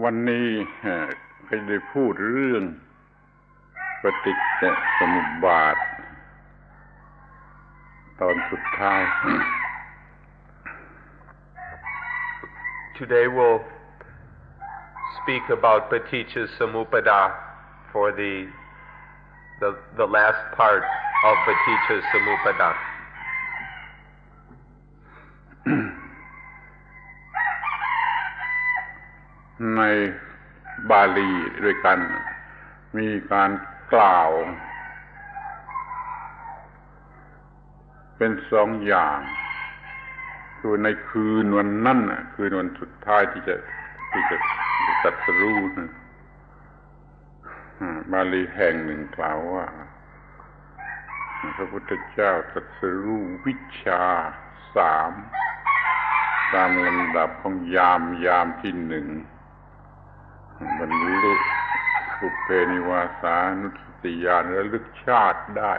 วันนี้ก็ได้พูดเรื่องปฏิจจสมุปบาทตอนสุดท้าย Today we'll speak about Paticca Samuppada for the last part of Paticca Samuppada. ในบาลีด้วยกันมีการกล่าวเป็นสองอย่างคือในคืนวันนั้นคืนวันสุดท้ายที่จะตรัสรู้บาลีแห่งหนึ่งกล่าวว่าพระพุทธเจ้าตรัสรู้วิชชาสามตามลำดับของยามที่หนึ่งบรรลุปุพเพนิวาสานุสติญาณระลึกชาติได้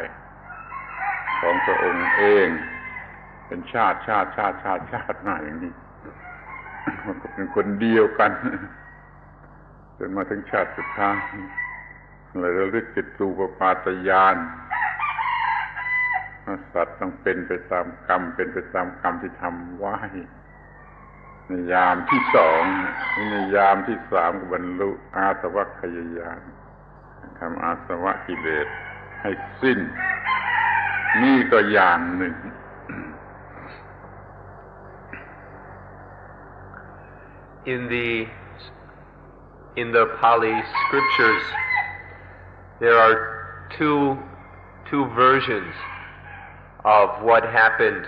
ของพระองค์เองเป็นชาติมาอย่างนี้มันก็เป็นคนเดียวกันจนมาถึงชาติสุดท้ายเลยระลึกจิตตูปปาตญาณสัตว์ต้องเป็นไปตามกรรมที่ทำไว้ในยามที่สองในยามที่สามก็บรรลุอาสวัคคยญาณทำอาสวะกิเลสให้สิ้นนี่ก็อย่างหนึ่ง In the Pali scriptures there are two versions of what happened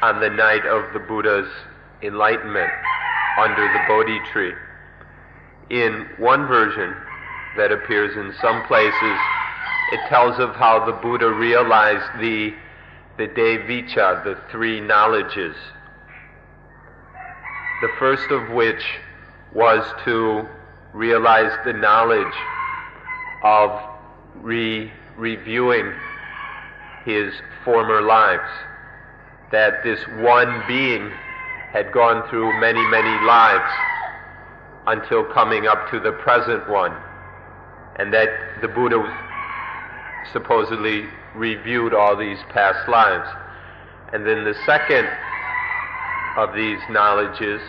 on the night of the Buddha's enlightenment under the Bodhi tree. In one version that appears in some places, it tells of how the Buddha realized the Devicca, the three knowledges. The first of which was to realize the knowledge of reviewing his former lives, that this one being had gone through many lives until coming up to the present one, and that the Buddha supposedly reviewed all these past lives. And then the second of these knowledges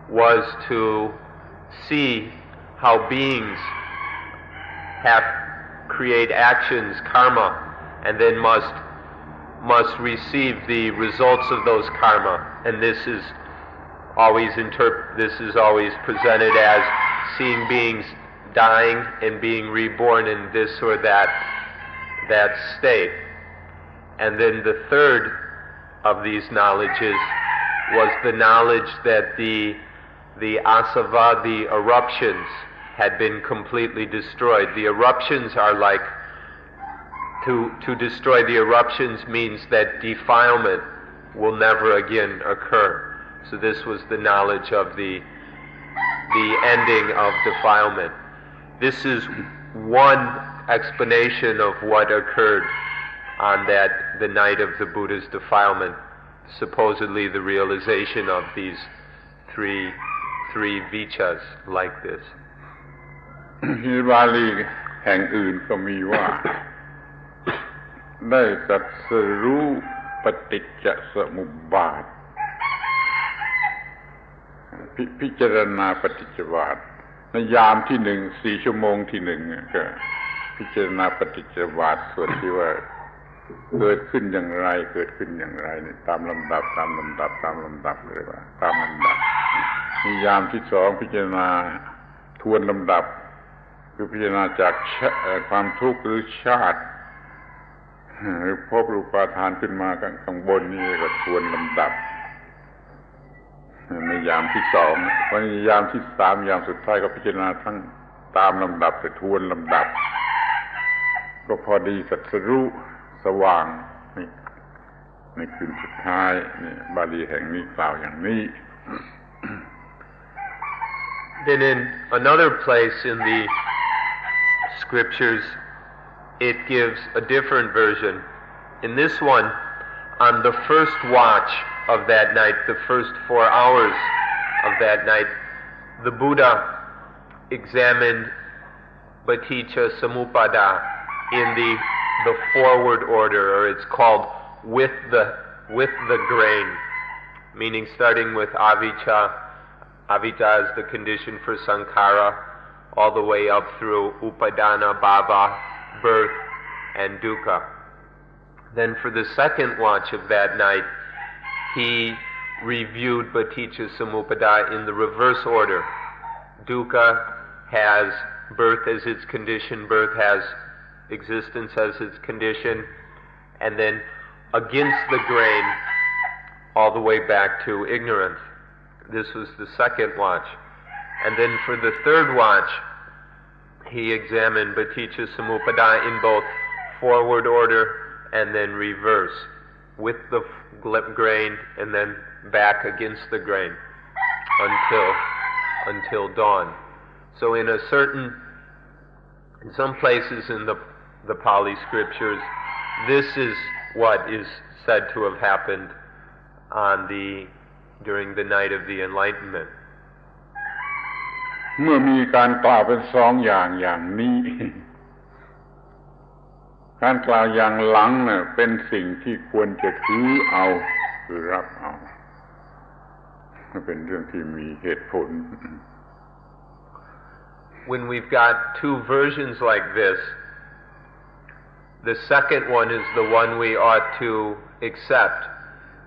was to see how beings have create actions, karma, and then must receive the results of those karma, and this is always presented as seeing beings dying and being reborn in this or that state. And then the third of these knowledges was the knowledge that the asava, the eruptions, had been completely destroyed. The eruptions are like, to destroy the eruptions means that defilement will never again occur. So this was the knowledge of the ending of defilement. This is one explanation of what occurred on the night of the Buddha's defilement, supposedly the realization of these three vichas like this. ที่บาลีแห่งอื่นก็มีว่าได้ตรัสรู้ปฏิจจสมุปบาทพิจารณาปฏิจจสมุปบาทในยามที่หนึ่ง4 ชั่วโมงที่หนึ่งก็พิจารณาปฏิจจสมุปบาทส่วนที่ว่าเกิดขึ้นอย่างไรนี่ตามลำดับเลยว่าตามลำดับในยามที่สองพิจารณาทวนลำดับคือพิจารณาจากความทุกข์หรือชาติหรือภพหรืออุปาทานขึ้นมาข้างบนนี่ก็ทวนลำดับในยามที่สองวันนี้ยามที่สามยามสุดท้ายก็พิจารณาทั้งตามลำดับแต่ทวนลำดับก็พอดีตรัสรู้สว่างในคืนสุดท้ายนี่บาลีแห่งนี้กล่าวอย่างนี้ Then in another place in the scriptures it gives a different version. In this one, on the first watch of that night, the first 4 hours of that night, the Buddha examined Paticca Samuppada in the forward order, or it's called with the grain, meaning starting with avijja. Avijja is the condition for sankhara, all the way up through upadana, bhava, birth, and dukkha. Then for the second watch of that night, he reviewed Paticca Samuppada in the reverse order. Dukkha has birth as its condition, birth has existence as its condition, and then against the grain, all the way back to ignorance. This was the second watch. And then for the third watch, he examined Paticca Samuppada in both forward order and then reverse, with the grain and then back against the grain until dawn. So in some places in the Pali scriptures, this is what is said to have happened during the night of the enlightenment. เมื่อมีการกล่าวเป็นสองอย่างนี้ การกล่าวอย่างหลังเนี่ยเป็นสิ่งที่ควรจะถือเอาคือรับเอาเป็นเรื่องที่มีเหตุผล When we've got two versions like this, the second one is the one we ought to accept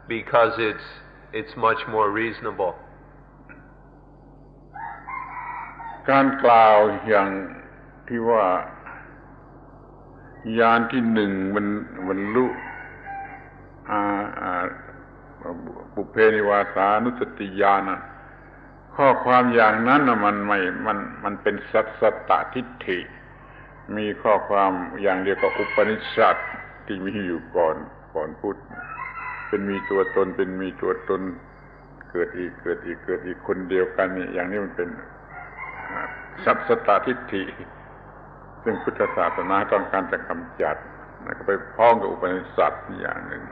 because it's much more reasonable. การกล่าวอย่างที่ว่ายานที่หนึ่งมันบรรลุปุเพนิวาสานุสติญาณข้อความอย่างนั้นมันเป็นสัตตทิฏฐิมีข้อความอย่างเดียวกับอุปนิษชัฎที่มีอยู่ก่อนพุทธเป็นมีตัวตนเป็นมีตัวตนเกิดอีกคนเดียวกันนี่อย่างนี้มันเป็นสัตตทิฏฐิซึ่งพุทธศาสนาต้องการจะกำจัดแล้วก็ไปพ้องกับอุปนิษชัฎอย่างหนึ่ง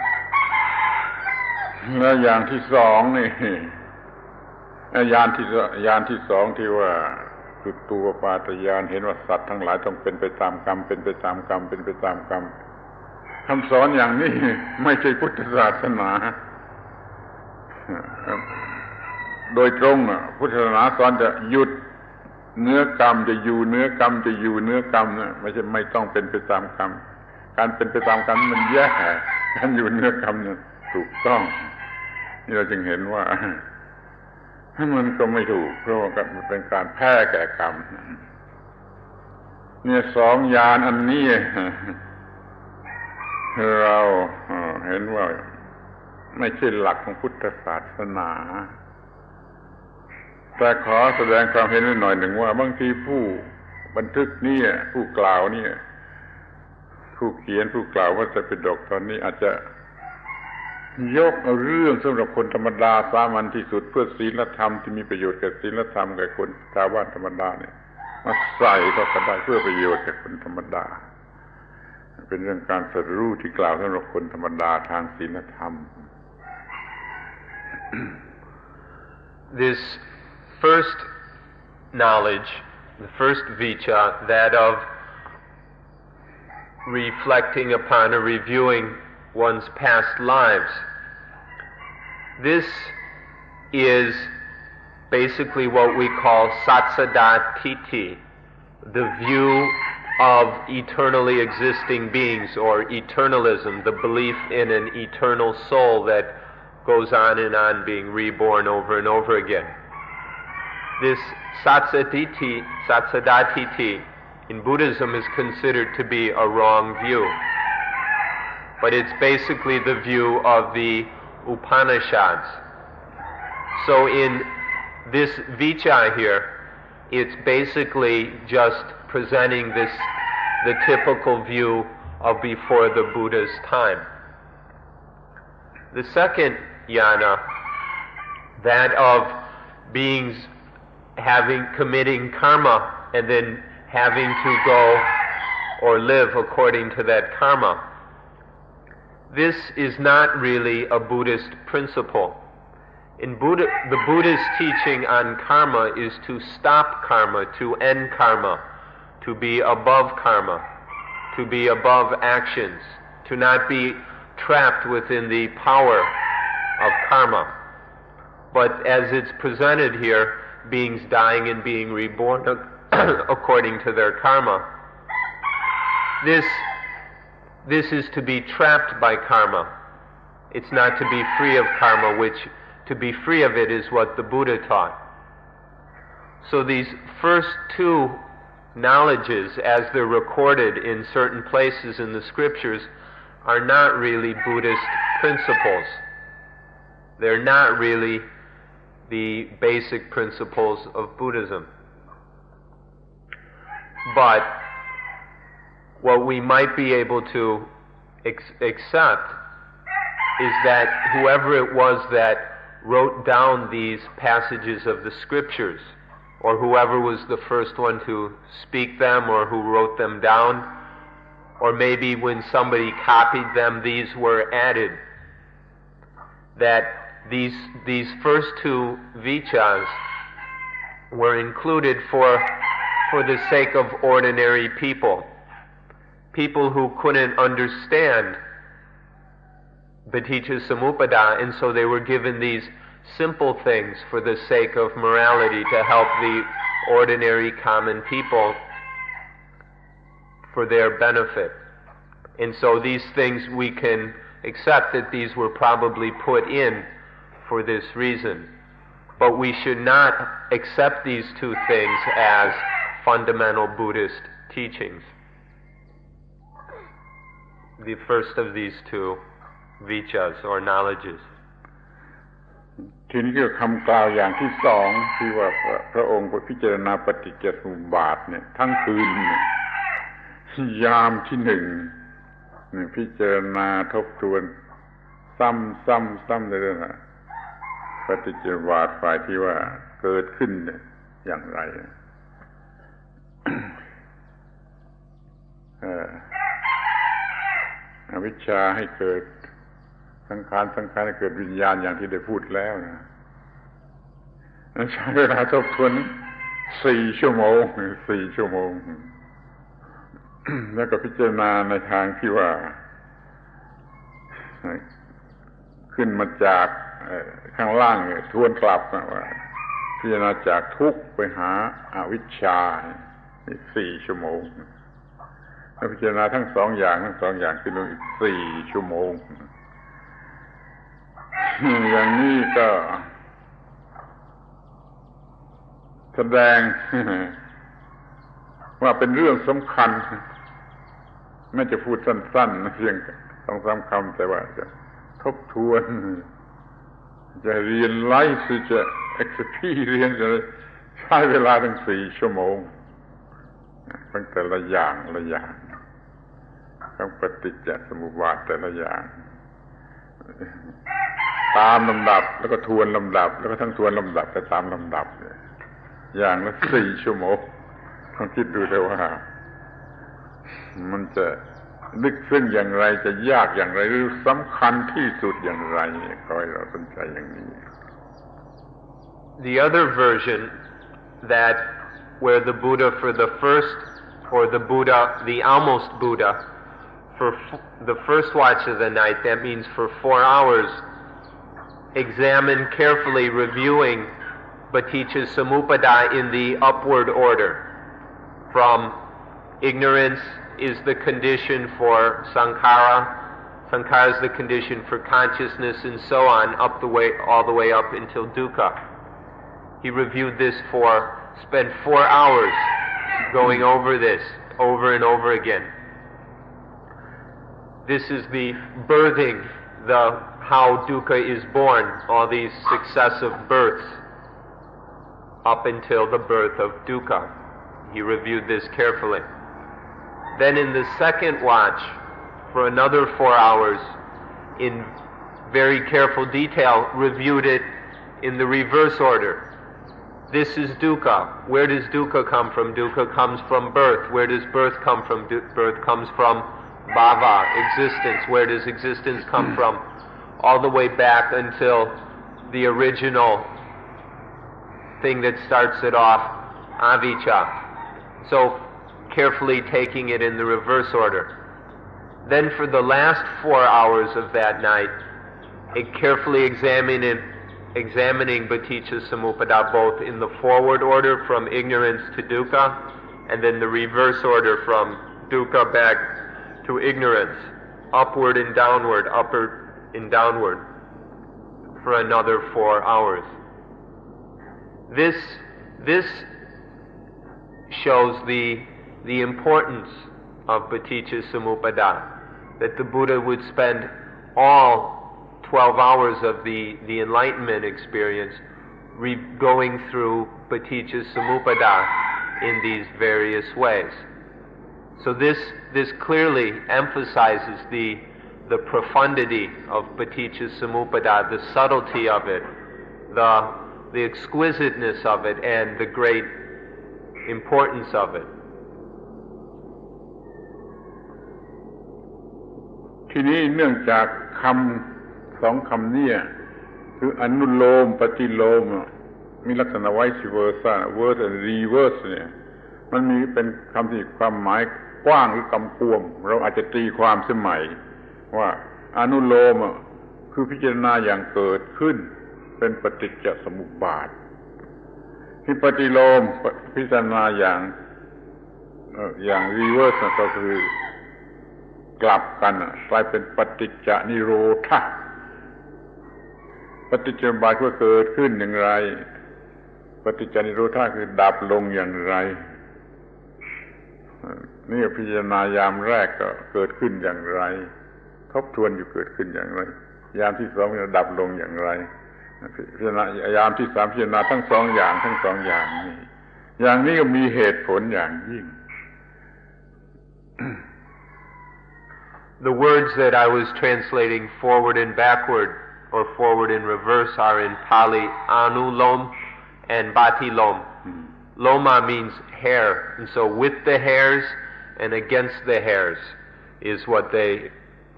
แล้วอย่างที่สองนี่ญาณที่สองที่ว่าจุตูปาตญาณเห็นว่าสัตว์ทั้งหลายต้องเป็นไปตามกรรมเป็นไปตามกรรมเป็นไปตามกรรมคำสอนอย่างนี้ไม่ใช่พุทธศาสนาโดยตรงพุทธศาสนาสอนจะหยุดเนื้อกรรมจะอยู่เนื้อกรรมจะอยู่เนื้อกรรมไม่ต้องเป็นไปตามกรรมการเป็นไปตามกรรมมันแย่การอยู่เนื้อกรรมเนี่ยถูกต้องนี่เราจึงเห็นว่ามันก็ไม่ถูกเพราะว่ามันเป็นการแพ้แก่กรรมเนี่ยสองญาณอันนี้เราเห็นว่าไม่ใช่หลักของพุทธศาสนาแต่ขอแสดงความเห็นไว้หน่อยหนึ่งว่าบางทีผู้บันทึกนี่ผู้กล่าวนี่ผู้เขียนผู้กล่าวว่าจะเป็นดกตอนนี้อาจจะยกเอาเรื่องสำหรับคนธรรมดาสามัญที่สุดเพื่อศีลธรรมที่มีประโยชน์แก่ศีลธรรมแก่คนชาวบ้านธรรมดาเนี่ยมาใส่เข้าไปได้เพื่อประโยชน์แก่คนธรรมดาเป็นเรื่องการตรัสรู้ที่กล่าวสำหรับคนธรรมดาทางศีลธรรม This first knowledge, the first vicca, that of reflecting upon or reviewing one's past lives, this is basically what we call satsadattiti, the view of eternally existing beings, or eternalism, the belief in an eternal soul that goes on and on being reborn over and over again. This satsadattiti in Buddhism is considered to be a wrong view, but it's basically the view of the Upanishads. So in this vicca here, it's basically just presenting the typical view of before the Buddha's time. The second jnana, that of beings committing karma and then having to go or live according to that karma, this is not really a Buddhist principle. The Buddha's teaching on karma is to stop karma, to end karma, to be above karma, to be above actions, to not be trapped within the power of karma. But as it's presented here, beings dying and being reborn according to their karma, this is to be trapped by karma. It's not to be free of karma, which to be free of it is what the Buddha taught. So these first two knowledges, as they're recorded in certain places in the scriptures, are not really Buddhist principles. They're not really the basic principles of Buddhism. But what we might be able to accept is that whoever it was that wrote down these passages of the scriptures, or whoever was the first one to speak them, or who wrote them down, or maybe when somebody copied them, these were added, that these first two vichas were included for the sake of ordinary people who couldn't understand Paticca Samuppada, and so they were given these simple things for the sake of morality, to help the ordinary common people for their benefit. And so these things, we can accept that these were probably put in for this reason. But we should not accept these two things as fundamental Buddhist teachings. The first of these two vichas, or knowledges. ทีนี้ก็คำกล่าวอย่างที่สองที่ว่าพระองค์พิจารณาปฏิจจสมุปบาทเนี่ยทั้งคืนยามที่หนึ่งพิจารณาทบทวนซ้ำเรื่อยๆปฏิจจสมุปบาทฝ่ายที่ว่าเกิดขึ้นอย่างไรอวิชชาให้เกิดสังขารให้เกิดวิญญาณอย่างที่ได้พูดแล้วนะใช้เวลาทบทวน4 ชั่วโมงแล้วก็พิจารณาในทางที่ว่าขึ้นมาจากข้างล่างทวนกลับว่าพิจารณาจากทุกข์ไปหาอวิชชา4 ชั่วโมงแล้วพิจารณาทั้งสองอย่างขึ้นอีก4 ชั่วโมงอย่างนี้ก็แสดงว่าเป็นเรื่องสำคัญไม่จะพูดสั้นๆเพียง 2-3 คำแต่ว่าจะทบทวนจะเรียนไล่จะ experience จะใช้เวลาถึง4 ชั่วโมงตั้งแต่ละอย่างทั้งปฏิจจสมุปบาทแต่ละอย่างตามลำดับแล้วก็ทวนลำดับแล้วก็ทั้งทวนลำดับแต่ตามลำดับอย่างละ4 ชั่วโมงลองคิดดูเลยว่ามันจะลึกซึ้งอย่างไรจะยากอย่างไรหรือสำคัญที่สุดอย่างไรขอให้เราสนใจอย่างนี้ The other version, that where the Buddha for the first, or the Buddha, the almost Buddha, for the first watch of the night, that means for 4 hours, examine carefully, reviewing Paticca Samuppada in the upward order. From ignorance is the condition for sankhara, sankhara is the condition for consciousness, and so on, all the way up until dukkha. He reviewed this spent 4 hours going over this, over and over again. This is the birthing, how dukkha is born, all these successive births, up until the birth of dukkha. He reviewed this carefully. Then in the second watch, for another 4 hours, in very careful detail, reviewed it in the reverse order. This is dukkha. Where does dukkha come from? Dukkha comes from birth. Where does birth come from? Birth comes from bhava, existence. Where does existence come from? All the way back until the original thing that starts it off, avijja. So carefully taking it in the reverse order. Then for the last 4 hours of that night, carefully examining Paticca Samuppada both in the forward order from ignorance to dukkha, and then the reverse order from dukkha back to ignorance, upward and downward, for another 4 hours. This shows the importance of Paticca Samuppada, that the Buddha would spend all 12 hours of the enlightenment experience going through Paticca Samuppada in these various ways. So this clearly emphasizes the profundity of Paticca Samuppada, the subtlety of it, the exquisiteness of it, and the great importance of it. ทีนี้เนื่องจากคำ2คำนี้คืออนุโลมปฏิโลมมีลักษณะ vice versa verse and reverse เนี่ยมันมีเป็นคำที่ความหมายกว้างหรือกำกวมเราอาจจะตีความสมัยว่าอนุโลมคือพิจารณาอย่างเกิดขึ้นเป็นปฏิจจสมุปบาทที่ปฏิโลมพิจารณาอย่าง reverse ก็คือกลับกันกลายเป็นปฏิจจนิโรธะปฏิจจสมุปบาทก็เกิดขึ้นอย่างไรปฏิจจนิโรธะคือดับลงอย่างไรนี่พิจารณายามแรกก็เกิดขึ้นอย่างไรทบทวนอยู่เกิดขึ้นอย่างไรยามที่สองจะดับลงอย่างไรพิจารณายามที่สามพิจารณาทั้งสองอย่างนี้อย่างนี้ก็มีเหตุผลอย่างยิ่ง The words that I was translating forward and backward, or forward and reverse, are in Pali Anulom and Batilom. Loma means hair, and so with the hairs and against the hairs is what they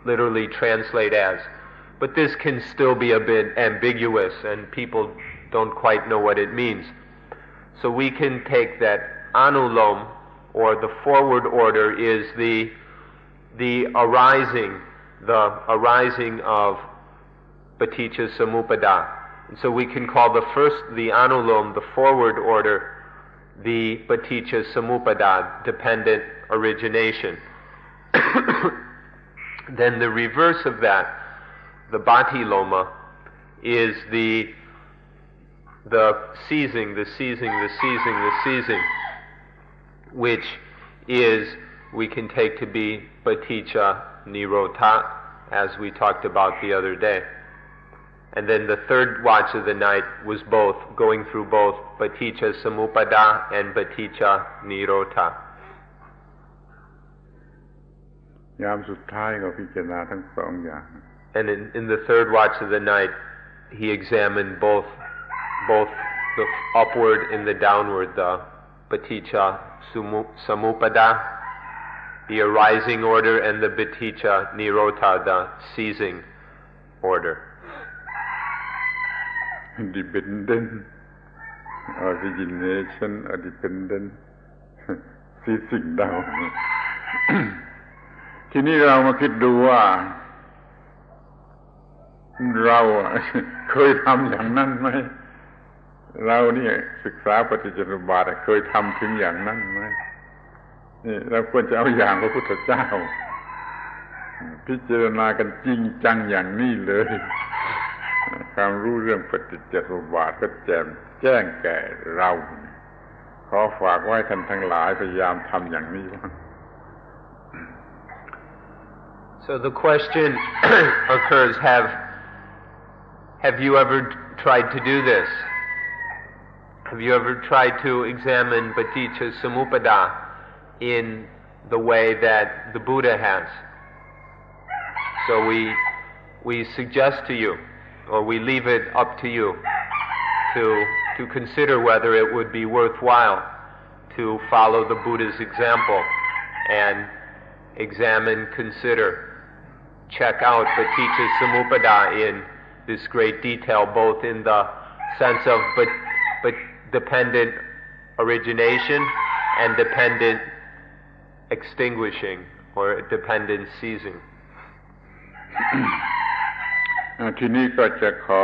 literally translate as. But this can still be a bit ambiguous, and people don't quite know what it means. So we can take that Anulom, or the forward order, is the arising of Paticca Samuppada. And so we can call the Anulom, the forward order, the Paticca Samuppada, dependent origination. Then the reverse of that, the Batiloma, is the seizing, which is, we can take to be Paticca Nirotha, as we talked about the other day. And then the third watch of the night was going through both Paticca Samuppada and Paticca Nirotha. ยามสุดท้ายก็พิจารณาทั้งสองอย่าง And in the third watch of the night, he examined both the upward and the downward, the Paticca Samuppada, the arising order, and the Paticca Nirotha, the ceasing order. Dependent origination or dependent ceasing down ทีนี้เรามาคิดดูว่าเราเคยทำอย่างนั้นไหมเราเนี่ยศึกษาปฏิจจสมุปบาทเคยทำถึงอย่างนั้นไหมนี่เราควรจะเอาอย่างพระพุทธเจ้าพิจารณากันจริงจังอย่างนี้เลยความรู้เรื่องปฏิจจสมุปบาทก็แจ้งแก่เราขอฝากไว้ท่านทั้งหลายพยายามทำอย่างนี้บ้าง So the question occurs, have you ever tried to do this? Have you ever tried to examine Paticca Samuppada in the way that the Buddha has? So we suggest to you, or we leave it up to you, to consider whether it would be worthwhile to follow the Buddha's example and examine, consider, check out Paticca Samuppada this great detail, both in the sense of but dependent origination and dependent extinguishing or dependent ceasing. ทีนี้ก็จะขอ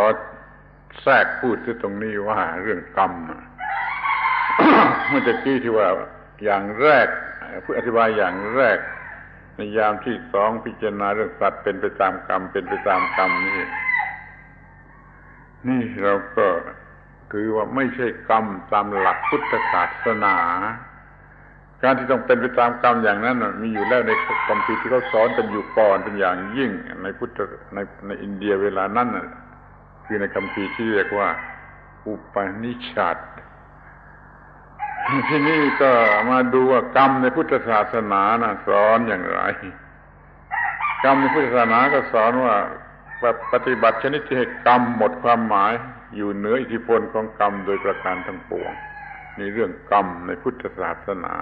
แทรกพูดที่ตรงนี้ว่าเรื่องกรรม เมื่อกี้ที่ว่าอย่างแรกผู้อธิบายอย่างแรกในยามที่สองพิจารณาเรื่องสัตว์เป็นไปตามกรรมเป็นไปตามกรรมนี่เราก็ถือว่าไม่ใช่กรรมตามหลักพุทธศาสนาการที่ต้องเป็นไปตามกรรมอย่างนั้นมีอยู่แล้วในคัมภีร์ที่เขาสอนกันอยู่ก่อนเป็นอย่างยิ่งในอินเดียเวลานั้นคือในคัมภีร์ที่เรียกว่าอุปนิชฌัตที่นี่ก็มาดูว่ากรรมในพุทธศาสนาสอนอย่างไรกรรมในพุทธศาสนาก็สอนว่าปฏิบัติชนิดที่ให้กรรมหมดความหมายอยู่เหนืออิทธิพลของกรรมโดยประการทั้งปวงนี่เรื่องกรรมในพุทธศาสนา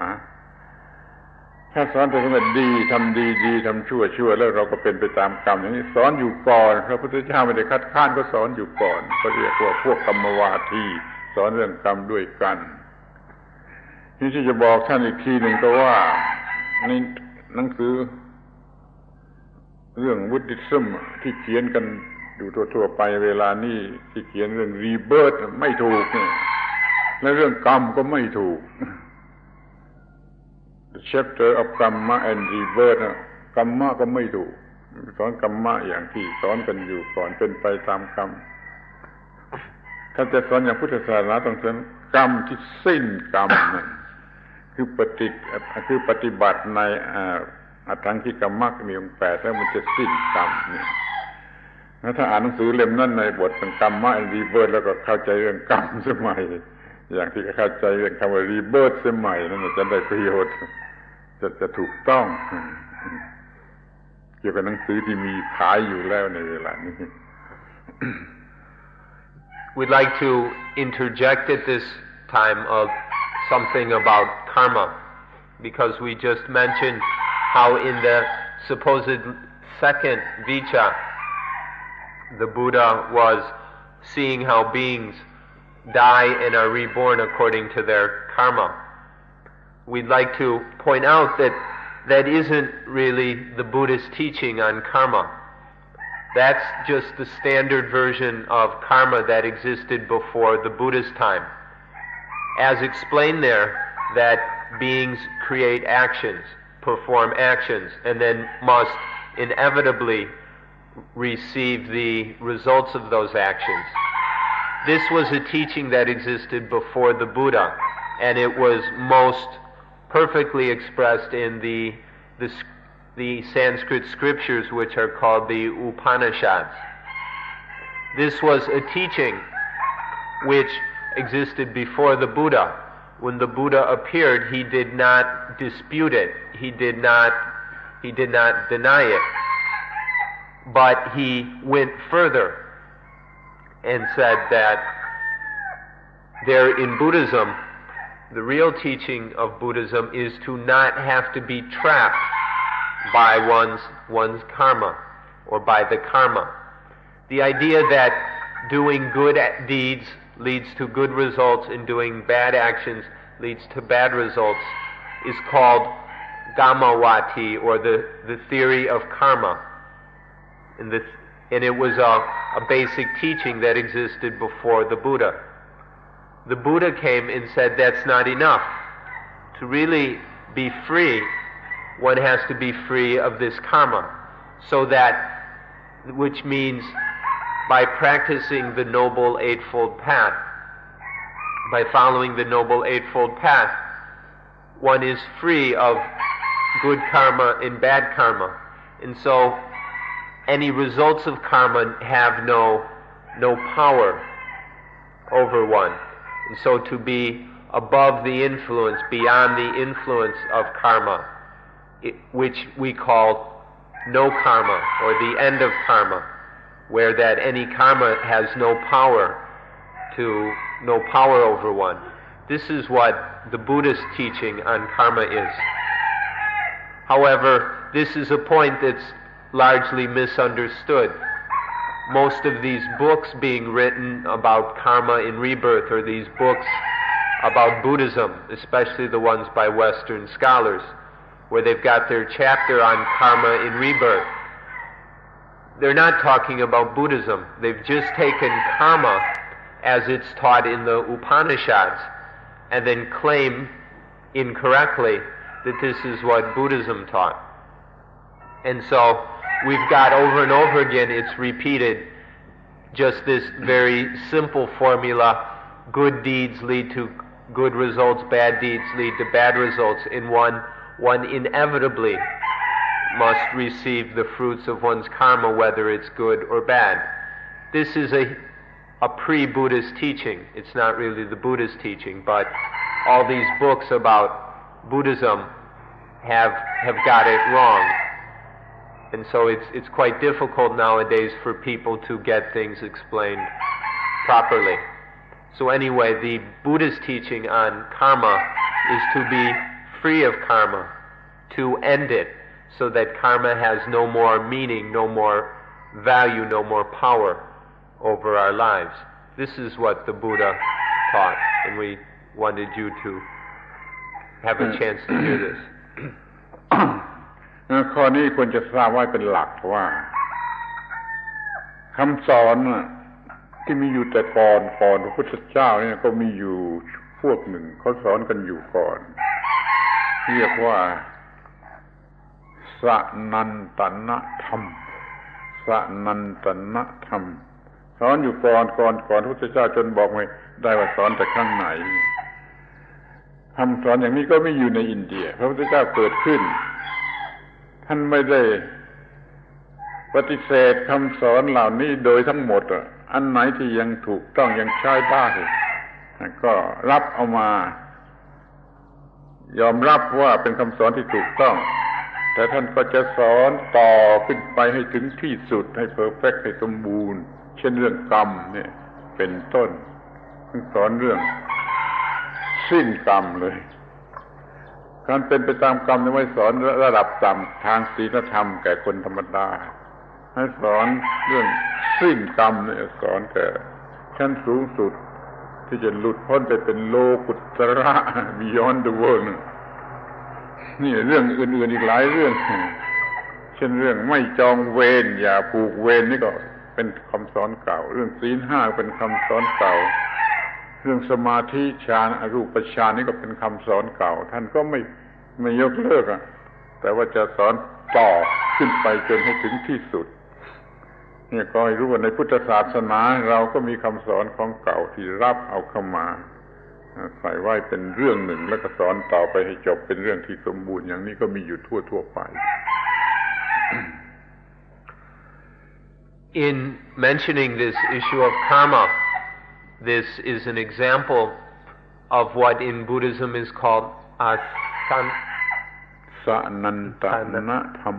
ถ้าสอนแต่ว่าดีทำดีทำชั่วแล้วเราก็เป็นไปตามกรรมอย่างนี้สอนอยู่ก่อนพระพุทธเจ้าไม่ได้คัดค้านก็สอนอยู่ก่อนเขาเรียกว่าพวกกรรมวาทีสอนเรื่องกรรมด้วยกันที่จะบอกท่านอีกทีหนึ่งก็ว่าในหนังสือเรื่องบุดดิซึมที่เขียนกันอยู่ทั่วไปเวลานี้ที่เขียนเรื่องรีเบิร์ธไม่ถูกและเรื่องกรรมก็ไม่ถูก The chapter of Karma and Rebirth กรรมะก็ไม่ถูกสอนกรรมะอย่างที่สอนกันอยู่ก่อนเป็นไปตามกรรมถ้าจะสอนอย่างพุทธศาสนาต้องสอนกรรมที่สิ้นกรรมนั่นคือปฏิบัติในอัตถังคิกมรรคมีองค์8แล้วมันจะสิ้นกรรมนี่แล้วถ้าอ่านหนังสือเล่มนั้นในบทเป็นกรรมะรีเบิร์ธแล้วก็เข้าใจเรื่องกรรมสมัยอย่างที่เข้าใจเรื่องคำว่ารีเบิร์ธสมัยนั้นจะได้ประโยชน์จะถูกต้องเกี่ยวกับหนังสือที่มีขายอยู่แล้วในเวลานี้ We'd like to interject at this time of something about karma, because we just mentioned how in the supposed second vicha, the Buddha was seeing how beings die and are reborn according to their karma. We'd like to point out that that isn't really the Buddhist teaching on karma. That's just the standard version of karma that existed before the Buddha's time. As explained there, that beings create actions, perform actions, and then must inevitably receive the results of those actions. This was a teaching that existed before the Buddha, and it was most perfectly expressed in the Sanskrit scriptures, which are called the Upanishads. This was a teaching which existed before the Buddha. When the Buddha appeared, he did not dispute it. He did not deny it. But he went further and said that there in Buddhism, the real teaching of Buddhism is to not have to be trapped by one's karma or by the karma. The idea that doing good deeds leads to good results and doing bad actions leads to bad results is called Gammavati, or the theory of karma. And it was a basic teaching that existed before the Buddha. The Buddha came and said that's not enough. To really be free, one has to be free of this karma. So that, which means by practicing the Noble Eightfold Path, by following the Noble Eightfold Path, one is free of good karma and bad karma. And so any results of karma have no power over one. And so to be above the influence, beyond the influence of karma, which we call no karma, or the end of karma, where that any karma has no power over one. This is what the Buddhist teaching on karma is. However, this is a point that's largely misunderstood. most of these books being written about karma in rebirth, or these books about Buddhism, especially the ones by Western scholars, where they've got their chapter on karma in rebirth, they're not talking about Buddhism. They've just taken karma as it's taught in the Upanishads and then claim incorrectly that this is what Buddhism taught. And so we've got over and over again, it's repeated, just this very simple formula: good deeds lead to good results, bad deeds lead to bad results. In one inevitably must receive the fruits of one's karma, whether it's good or bad. This is a pre-Buddhist teaching. It's not really the Buddhist teaching, but all these books about Buddhism have got it wrong. And so it's quite difficult nowadays for people to get things explained properly. So anyway, the Buddhist teaching on karma is to be free of karma, to end it, so that karma has no more meaning, no more value, no more power over our lives. This is what the Buddha taught, and we wanted you to have a chance to hear this. ข้อนี้ควรจะทราบไว้เป็นหลักว่าคำสอนที่มีอยู่แต่ก่อนพระพุทธเจ้าเนี่ยก็มีอยู่พวกหนึ่งเขาสอนกันอยู่ก่อนเรียกว่าสนันตนธรรมสนันตนธรรมสอนอยู่ก่อนพระพุทธเจ้าจนบอกไม่ได้ว่าสอนแต่ข้างไหนคำสอนอย่างนี้ก็มีอยู่ในอินเดียพระพุทธเจ้าเกิดขึ้นท่านไม่ได้ปฏิเสธคำสอนเหล่านี้โดยทั้งหมดอันไหนที่ยังถูกต้องยังใช้ได้ก็รับเอามายอมรับว่าเป็นคำสอนที่ถูกต้องแต่ท่านก็จะสอนต่อขึ้นไปให้ถึงที่สุดให้เพอร์เฟคต์ให้สมบูรณ์เช่นเรื่องกรรมเนี่ยเป็นต้นท่านสอนเรื่องสิ้นกรรมเลยการเป็นไปตามกรรมไม่สอนระดับต่ำทางศีลธรรมแก่คนธรรมดาให้สอนเรื่องสิ้นกรรมเนี่ยสอนแก่ชั้นสูงสุดที่จะหลุดพ้นไปเป็นโลกุตระ beyond the world นี่เรื่องอื่นๆอีกหลายเรื่องเช่นเรื่องไม่จองเวรอย่าผูกเวรนี่ก็เป็นคำสอนเก่าเรื่องศีล5เป็นคำสอนเก่าเรื่องสมาธิฌานอรูปฌานนี่ก็เป็นคำสอนเก่าท่านก็ไม่ยกเลิกแต่ว่าจะสอนต่อขึ้นไปจนให้ถึงที่สุดเนี่ยก็ให้รู้ว่าในพุทธศาสนาเราก็มีคำสอนของเก่าที่รับเอาเข้ามาใส่ไว้เป็นเรื่องหนึ่งแล้วก็สอนต่อไปให้จบเป็นเรื่องที่สมบูรณ์อย่างนี้ก็มีอยู่ทั่วไป In mentioning this issue of karma, this is an example of what in Buddhism is called sanantana tham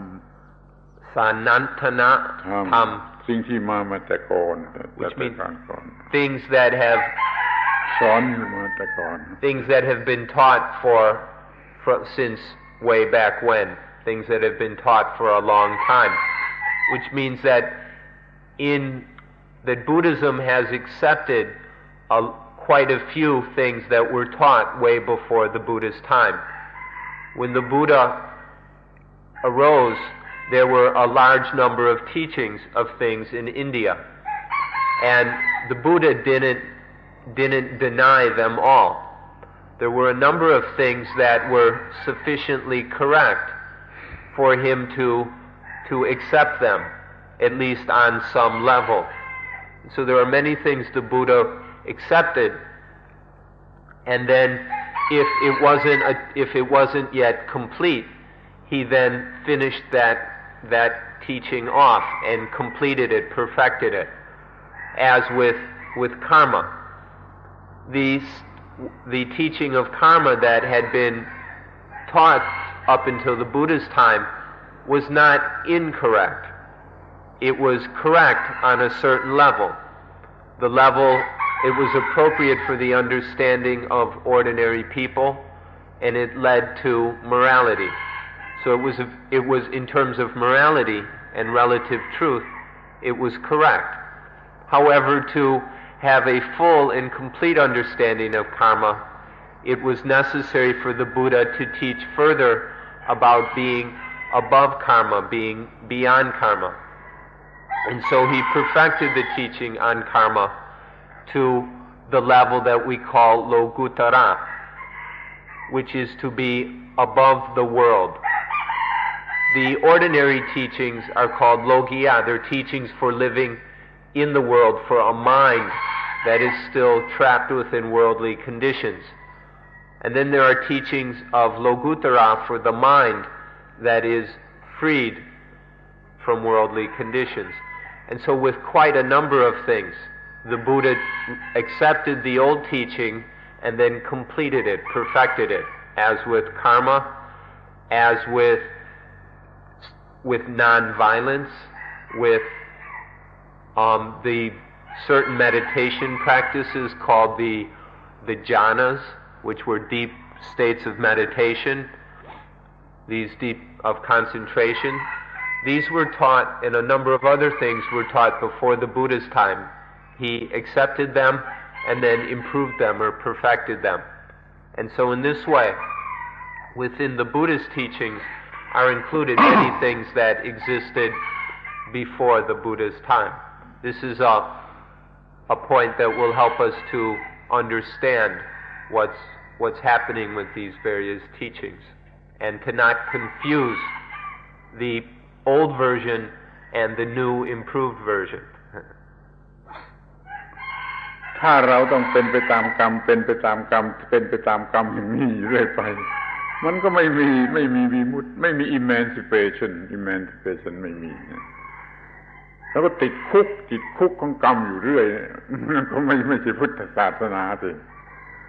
สิ่งที่มาแต่ก่อน which means things that have สอนมาแต่ก่อน things that have been taught for since way back when, things that have been taught for a long time, which means that Buddhism has accepted quite a few things that were taught way before the Buddha's time. When the Buddha arose, there were a large number of teachings of things in India, and the Buddha didn't deny them all. There were a number of things that were sufficiently correct for him to accept them, at least on some level. So there are many things the Buddha accepted, and then if it wasn't yet complete, he then finished that teaching off and completed it, perfected it. As with karma, the teaching of karma that had been taught up until the Buddha's time was not incorrect. It was correct on a certain level. The level it was appropriate for the understanding of ordinary people, and it led to morality. So it was in terms of morality and relative truth, it was correct. However, to have a full and complete understanding of karma, it was necessary for the Buddha to teach further about being above karma, being beyond karma. And so he perfected the teaching on karma to the level that we call Logutara, which is to be above the world. The ordinary teachings are called Logiya. They're teachings for living in the world, for a mind that is still trapped within worldly conditions. And then there are teachings of Logutara for the mind that is freed from worldly conditions. And so with quite a number of things, the Buddha accepted the old teaching and then completed it, perfected it, as with karma, as with non-violence, with the certain meditation practices called the jhanas, which were deep states of meditation, these deep of concentration. These were taught, and a number of other things were taught before the Buddha's time. He accepted them and then improved them or perfected them. And so in this way, within the Buddha's teachings are included many things that existed before the Buddha's time. This is a point that will help us to understand what's happening with these various teachings, and to not confuse the old version and the new improved version. ถ้าเราต้องเป็นไปตามกรรมเป็นไปตามกรรมเป็นไปตามกรรมอย่างนี้เรื่อยไปมันก็ไม่มีวิมุตติไม่มี emancipation ไม่มีแล้วก็ติดคุกของกรรมอยู่เรื่อยมันก็ไม่ใช่พุทธศาสนาสิ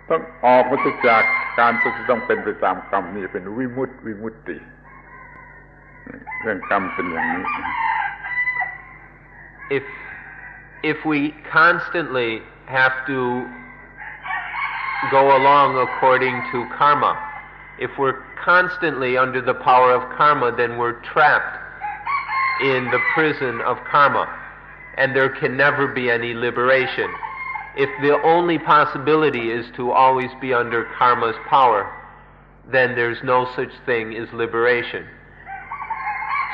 ต้องออกมาจากการที่จะต้องเป็นไปตามกรรมนี่เป็นวิมุตติเรื่องกรรมเป็นอย่างนี้ If we constantly have to go along according to karma, if we're constantly under the power of karma, then we're trapped in the prison of karma, and there can never be any liberation. If the only possibility is to always be under karma's power, then there's no such thing as liberation.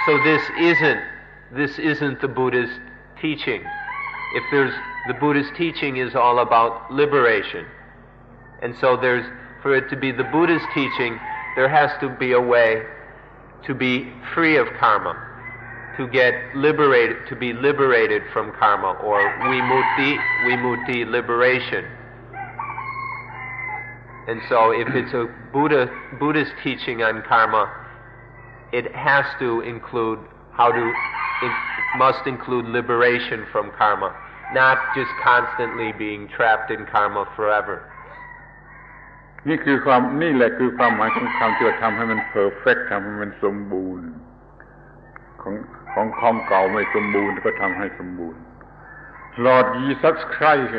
So this isn't the Buddha's teaching. The Buddha's teaching is all about liberation. And so for it to be the Buddha's teaching, there has to be a way to be free of karma, to get liberated, to be liberated from karma, or vimutti, liberation. And so if it's a Buddha's teaching on karma, it has to include it must include liberation from karma, not just constantly being trapped in karma forever. นี่แหละคือความหมายของคำที่ว่าทำให้มันเพอร์เฟคทำให้มันสมบูรณ์ของเก่าไม่สมบูรณ์ก็ทำให้สมบูรณ์ Lord Jesus Christ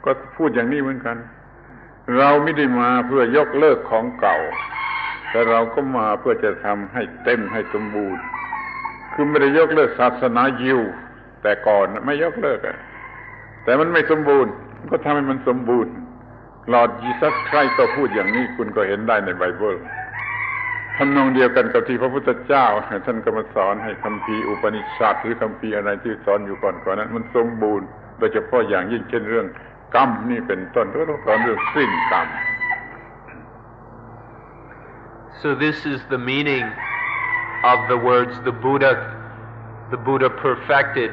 ก็พูดอย่างนี้เหมือนกันเราไม่ได้มาเพื่อยกเลิกของเก่าแต่เราก็มาเพื่อจะทำให้เต็มให้สมบูรณ์คือไม่ได้ยกเลิกศาสนายิวแต่ก่อนไม่ยกเลิกแต่มันไม่สมบูรณ์ก็ทำให้มันสมบูรณ์Lord Jesus Christ ก็พูดอย่างนี้คุณก็เห็นได้ในไบเบิลทำนองเดียวกันกับที่พระพุทธเจ้าท่านก็มาสอนให้คัมภีร์อุปนิษัทหรือคัมภีร์อะไรที่สอนอยู่ก่อนนั้นมันสมบูรณ์โดยเฉพาะอย่างยิ่งเช่นเรื่องกรรมนี่เป็นต้นก็ต้องสอนเรื่องสิ้นกรรม So this is the meaning of the words the Buddha perfected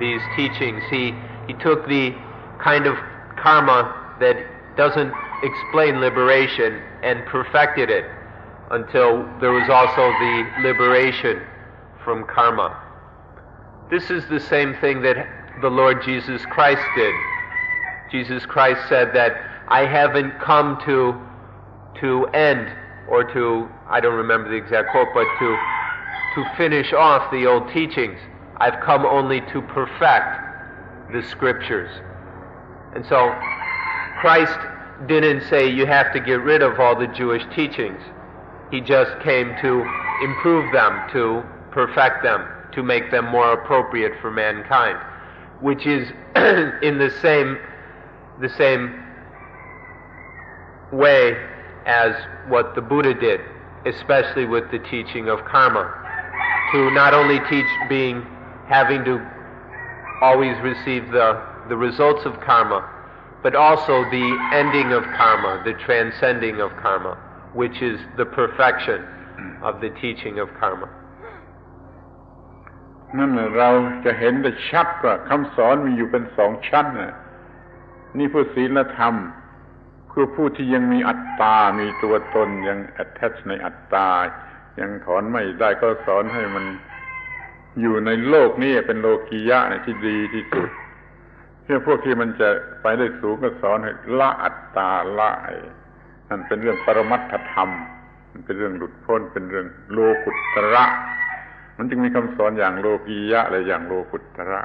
these teachings. He took the kind of karma that doesn't explain liberation and perfected it until there was also the liberation from karma. This is the same thing that the Lord Jesus Christ did. Jesus Christ said that I haven't come to end, or to, I don't remember the exact quote, but to finish off the old teachings. I've come only to perfect the scriptures. And so Christ didn't say you have to get rid of all the Jewish teachings. He just came to improve them, to perfect them, to make them more appropriate for mankind. which is in the same way as what the Buddha did, especially with the teaching of karma, to not only teach being having to always receive the results of karma, but also the ending of karma, the transcending of karma, which is the perfection of the teaching of karma. นั่นเราจะเห็นได้ชัดว่าคำสอนมีอยู่เป็นสองชั้นนะนี่ผู้ศีลธรรมคือผู้ที่ยังมีอัตตามีตัวตนยัง attach ในอัตตายังถอนไม่ได้ก็สอนให้มันอยู่ในโลกนี้เป็นโลกียะที่ดีที่สุดเพื่อพวกที่มันจะไปได้สูงก็สอนให้ละอัตตาละนั่นเป็นเรื่องปรมัตถธรรมมันเป็นเรื่องหลุดพ้นเป็นเรื่องโลกุตระมันจึงมีคำสอนอย่างโลกียะและอย่างโลกุตระ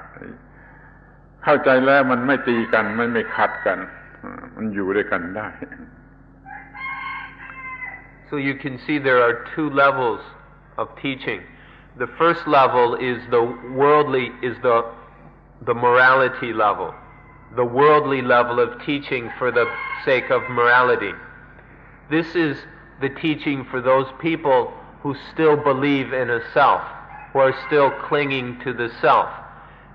เข้าใจแล้วมันไม่ตีกันไม่ขัดกันมันอยู่ด้วยกันได้ So you can see there are two levels of teaching. The first level is the worldly, is the morality level, the worldly level of teaching for the sake of morality. This is the teaching for those people who still believe in a self, who are still clinging to the self.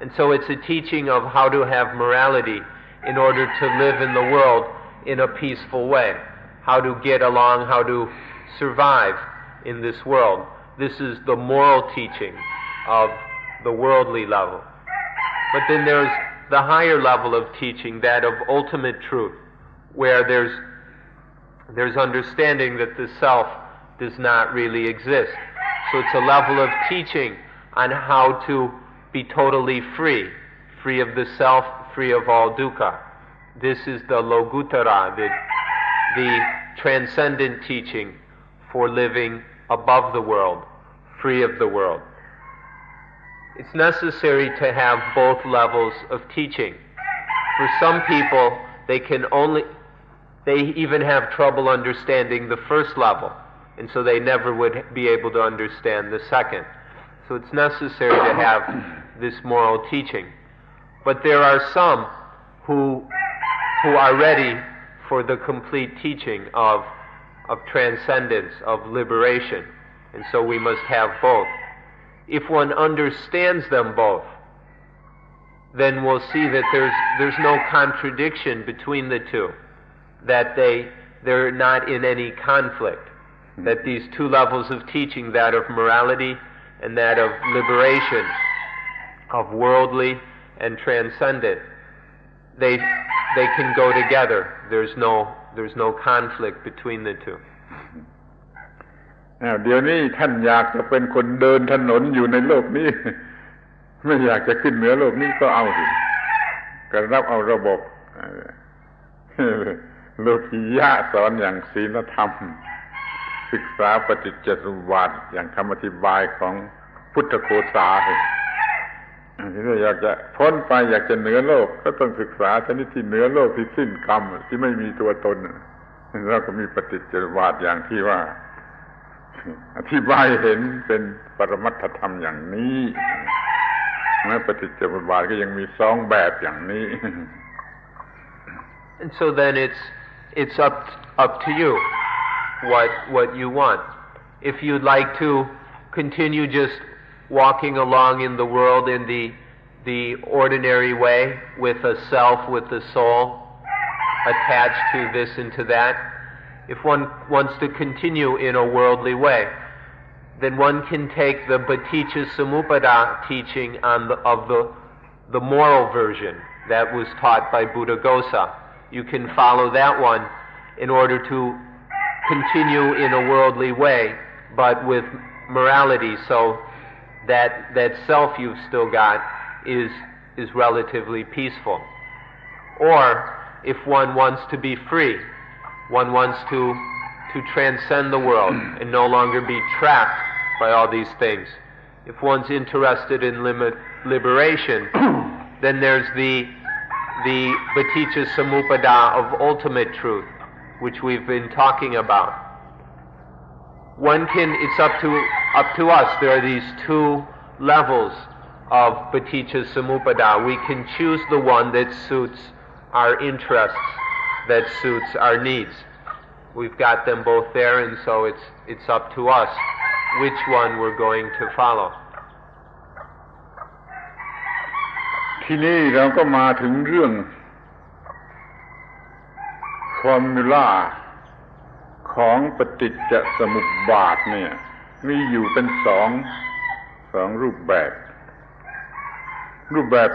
And so it's a teaching of how to have morality in order to live in the world in a peaceful way, how to get along, how to survive in this world. This is the moral teaching of the worldly level. But then there's the higher level of teaching, that of ultimate truth, where there's understanding that the self does not really exist. So it's a level of teaching on how to be totally free of the self, free of all dukkha. This is the Logutara, the transcendent teaching for living above the world, free of the world. It's necessary to have both levels of teaching. For some people, they even have trouble understanding the first level, and so they never would be able to understand the second. So it's necessary to have this moral teaching. But there are some who are ready for the complete teaching of transcendence, of liberation, and so we must have both. If one understands them both, then we'll see that there's no contradiction between the two, that they're not in any conflict, that these two levels of teaching, that of morality and that of liberation, of worldly and transcendent, they can go together. There's no conflict between the two. เดี๋ยวนี้ท่านอยากจะเป็นคนเดินถนนอยู่ในโลกนี้ไม่อยากจะขึ้นเหนือโลกนี้ก็เอาสิก็รับเอาระบบโลกียะสอนอย่างศีลธรรมศึกษาปฏิจจสมุปบาทอย่างคำอธิบายของพุทธโฆษาที่อยากจะพ้นไปอยากจะเหนือโลกก็ต้องศึกษาชนิดที่เหนือโลกที่สิ้นกรรมที่ไม่มีตัวตนเราก็มีปฏิจจสมุปบาทอย่างที่ว่าอธิบายเห็นเป็นปรมัตถธรรมอย่างนี้แม้ปฏิจจสมุปบาทก็ยังมีสองแบบอย่างนี้ And so then it's up to you what you want. If you'd like to continue just walking along in the world in the ordinary way with a self, with the soul attached to this and to that, if one wants to continue in a worldly way, then one can take the Paticca Samuppada teaching of the moral version that was taught by Buddhaghosa. You can follow that one in order to continue in a worldly way, but with morality, so that self you've still got is relatively peaceful. Or if one wants to be free, one wants to transcend the world and no longer be trapped by all these things. If one's interested in liberation, then there's the Paticca Samuppada of ultimate truth, which we've been talking about. It's up to us. There are these two levels of Paticca Samuppada. We can choose the one that suits our interests, that suits our needs. We've got them both there, and so it's up to us which one we're going to follow. ทีนี้เราก็มาถึงเรื่องฟอร์มูลาของปฏิจจสมุปบาทเนี่ยมีอยู่เป็นสองรูปแบบ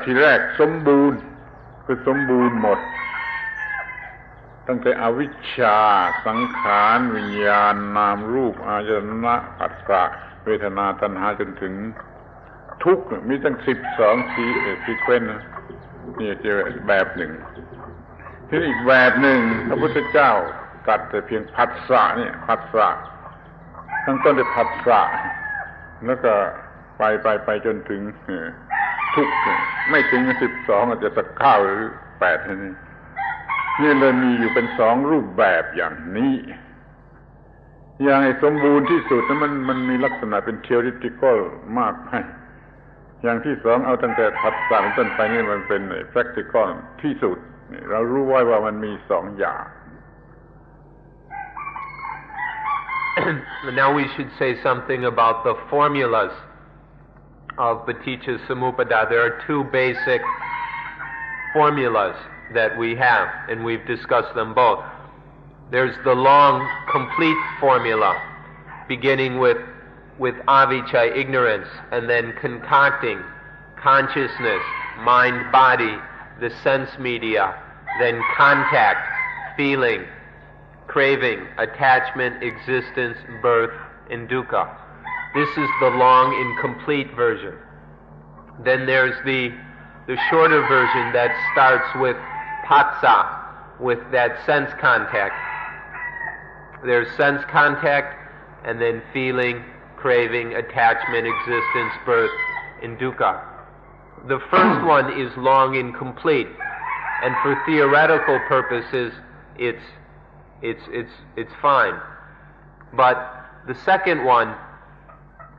ที่แรกสมบูรณ์คือสมบูรณ์หมดตั้งแต่อวิชชาสังขารวิญญาณนามรูปอายตนะผัสสะเวทนาตัณหาจนถึงทุกข์มีตั้ง12ซีเควนต์นี่จะแบบหนึ่งที่อีกแบบหนึ่งพระพุทธเจ้าตรัสแต่เพียงผัสสะเนี่ยผัสสะตั้งต้นด้วยผัสสะแล้วก็ไปจนถึงทุกข์ไม่ถึง12อาจจะสัก9หรือ8นี่เลยมีอยู่เป็น2รูปแบบอย่างนี้อย่างสมบูรณ์ที่สุดนั้นมันมีลักษณะเป็น theoretical มากไปอย่างที่2เอาตั้งแต่ผัสสะเป็นต้นไปนี่มันเป็น practical ที่สุดเรารู้ไว้ว่ามันมี2อย่าง Now we should say something about the formulas of Paticca Samuppada. There are two basic formulas that we have, and we've discussed them both. There's the long, complete formula, beginning with avijja, ignorance, and then concocting consciousness, mind, body, the sense media, then contact, feeling, craving, attachment, existence, birth, and dukkha. This is the long, incomplete version. Then there's the shorter version that starts with patsa, with that sense contact. There's sense contact, and then feeling, craving, attachment, existence, birth, and dukkha. The first one is long and complete, and for theoretical purposes, it's fine. But the second one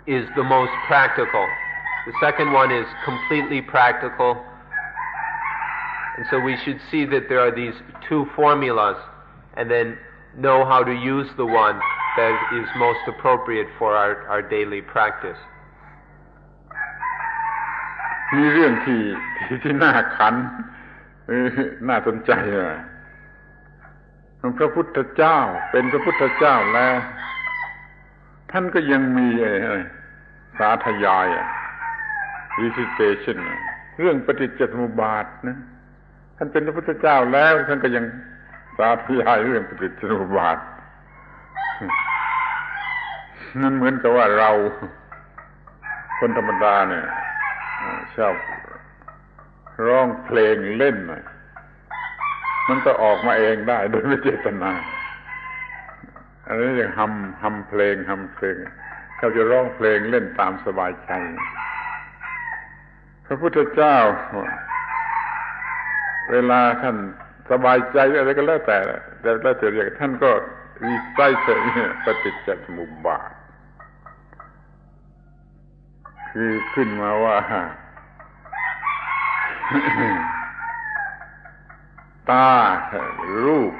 is the most practical. The second one is completely practical. And so we should see that there are these two formulas, and then know how to use the one that is most appropriate for our daily practice. มีเรื่องที่น่าขันน่าสนใจพระพุทธเจ้าเป็นพระพุทธเจ้าแล้วท่านก็ยังมีสาธยายrecitation เรื่องปฏิจจสมุปบาทนะท่านเป็นพระพุทธเจ้าแล้วท่านก็ยังสาธยายเรื่องปฏิจจสมุปบาทนั่นเหมือนกับว่าเราคนธรรมดาเนี่ยชอบร้องเพลงเล่นหน่อยมันก็ออกมาเองได้โดยไม่เจตนาอันนี้เรียกฮัมเพลงเขาจะร้องเพลงเล่นตามสบายใจพระพุทธเจ้าเวลาท่านสบายใจอะไรก็แล้วแต่เรียกท่านก็รีไซต์ปฏิจจสมุปบาทคือขึ้นมาว่าตารูป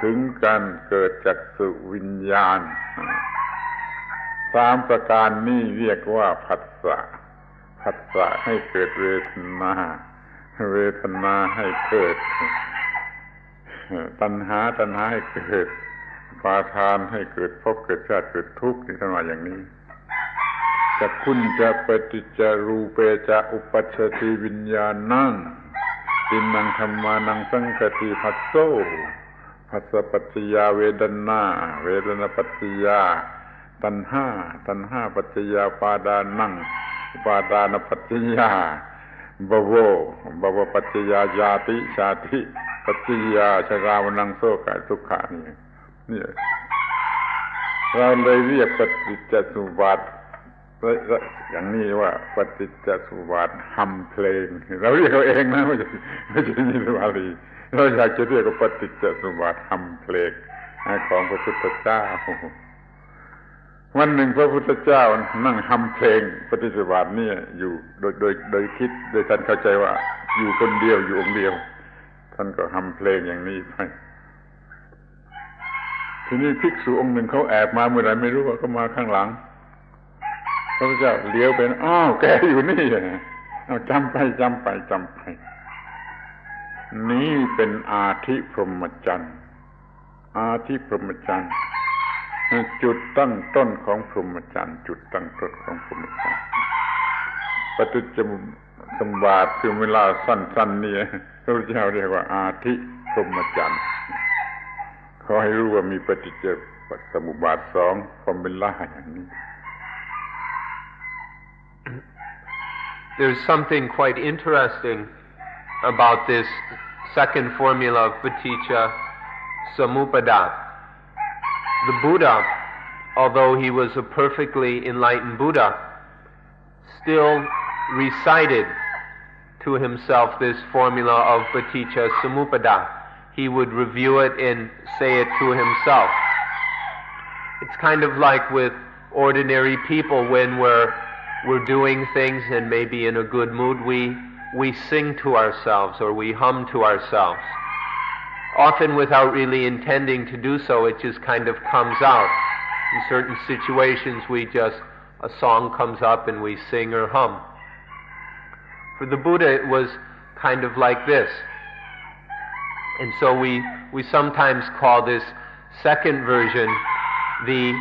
ถึงกันเกิดจักษุวิญญาณ3ประการนี้เรียกว่าผัสสะให้เกิดเวทนาให้เกิดตัณหาให้เกิดอุปาทานให้เกิดภพเกิดชาติเกิดทุกข์นี่ท่านว่าอย่างนี้จักขุญจะปฏิจจรูเปจะอุปัชชติวิญญาณังตินังธัมมานังสังคติภัสโสภัสสะปัจจยาเวทนาปัจจยาตัณหาปัจจยาปาดานังอุปาทานปัจจยาภวปัจจยาญาติชาติปัจจยาชรามนังโสกะทุกขานี่เราเลยเรียกปฏิจจสมุปบาทอย่างนี้ว่าปฏิจจสมุปบาทฮัมเพลงเราเรียกเขาเองนะไม่ใช่นิสวาลีเราอยากจะเรียกว่าปฏิจจสมุปบาทฮัมเพลงของพระพุทธเจ้า วันหนึ่งพระพุทธเจ้านั่งทำเพลงปฏิสวาสนี่อยู่โดยคิดโดยท่านเข้าใจว่าอยู่คนเดียวอยู่องค์เดียวท่านก็ทำเพลงอย่างนี้ไปทีนี้ภิกษุองค์หนึ่งเขาแอบมาเมื่อไหร่ไม่รู้ว่าเขามาข้างหลังพระพุทธเจ้าเลี้ยวไปอ้าวแกอยู่นี่เอาจำไปนี่เป็นอาทิพรหมจรรย์อาทิพรหมจรรย์จุดตั้งต้นของพรหมจรรย์จุดตั้งต้นของพรหมจรรย์ปฏิจจสมุปบาทคือเวลาสั้นๆนี่พระพุทธเจ้าเรียกว่าอาทิพรหมจรรย์ขอให้รู้ว่ามีปฏิจจสมุปบาทสองความเป็นล่าอย่างนี้ There's something quite interesting about this second formula of Paticca Samuppada. The Buddha, although he was a perfectly enlightened Buddha, still recited to himself this formula of Paticca Samuppada. He would review it and say it to himself. It's kind of like with ordinary people when we're doing things and maybe in a good mood, we sing to ourselves or we hum to ourselves. Often without really intending to do so, it just kind of comes out. In certain situations, a song comes up and we sing or hum. For the Buddha, it was kind of like this. And so we sometimes call this second version the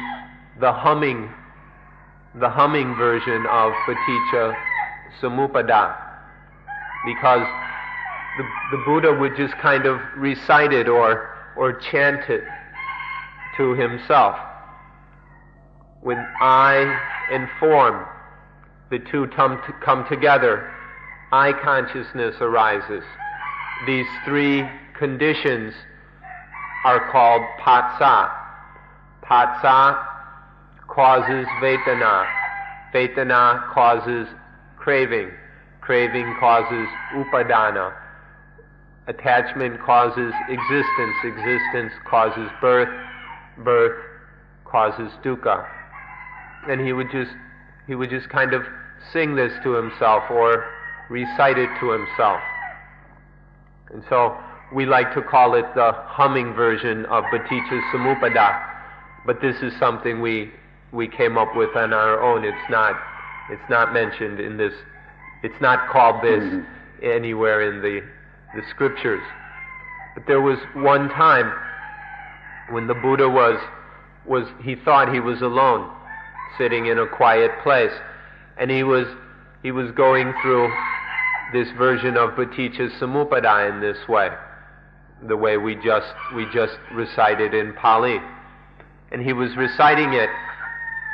humming version of Paticca Samuppada, because the Buddha would just kind of recite it or chant it to himself. When I and form, the two come together, I consciousness arises. These three conditions are called patsa. Patsa causes vedana. Vedana causes craving. Craving causes upadana. Attachment causes existence. Existence causes birth. Birth causes dukkha. And he would just kind of sing this to himself or recite it to himself. And so we like to call it the humming version of Paticca Samuppada, but this is something we came up with on our own. It's not mentioned in this. It's not called this anywhere in the scriptures. But there was one time when the Buddha he thought he was alone, sitting in a quiet place, and he was going through this version of Paticca Samuppada in this way, the way we just recited in Pali. And he was reciting it,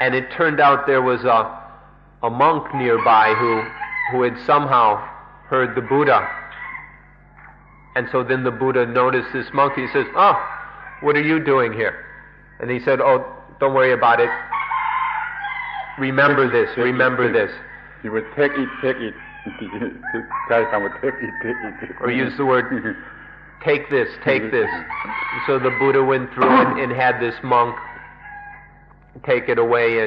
and it turned out there was a monk nearby who had somehow heard the Buddha. And so then the Buddha noticed this monk. He says, "Oh, what are you doing here?" And he said, "Oh, don't worry about it. Remember this. He would take it. Or use the word, take this. And so the Buddha went through and had this monk take it away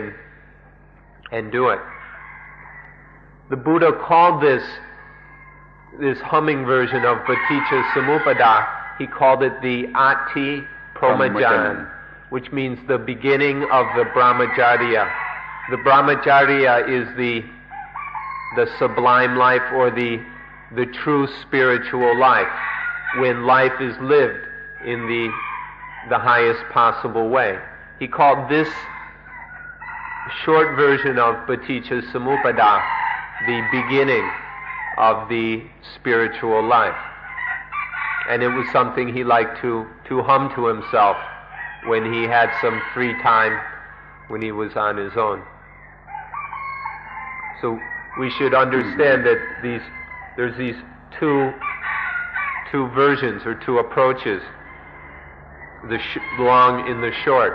and do it. The Buddha called this humming version of Paticca Samuppada, he called it the Ati Brahmajana, which means the beginning of the Brahmacharya. The Brahmacharya is the sublime life or the true spiritual life, when life is lived in the highest possible way. He called this short version of Paticca Samuppada the beginning of the spiritual life. And it was something he liked to hum to himself when he had some free time, when he was on his own. So we should understand that there's these two versions or two approaches, the long and the short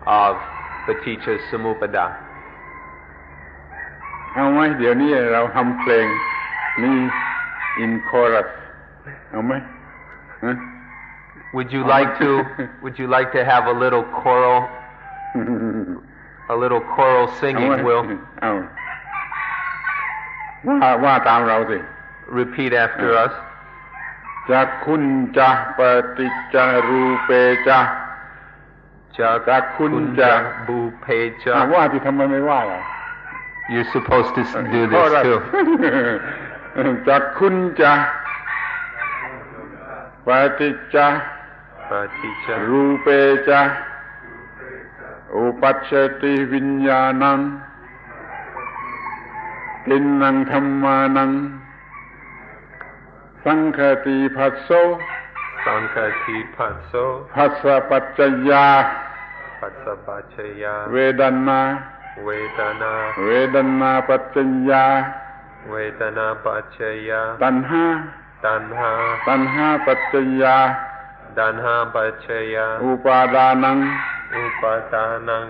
of Paticca Samuppada. เอาไหมเดี๋ยวนี้เราทำเพลงนี่ in chorus เอาไหม Would you like to have a little choral a little choral singing will ว่าตามเราสิ repeat after us จักขุนจะปฏิจจารูเปจะจักขุนจะบูเพจะว่าที่ทำไมไม่ว่าล่ะ You're supposed to do this too จักขุนจะปฏิจจารูเปจะอุปัชชติวิญญาณังตินนังธัมมานังสังฆติภัสโสภัสสะปัจจยาเวดนาปัจจยาตัณหาปัจจยาอุปาดานัง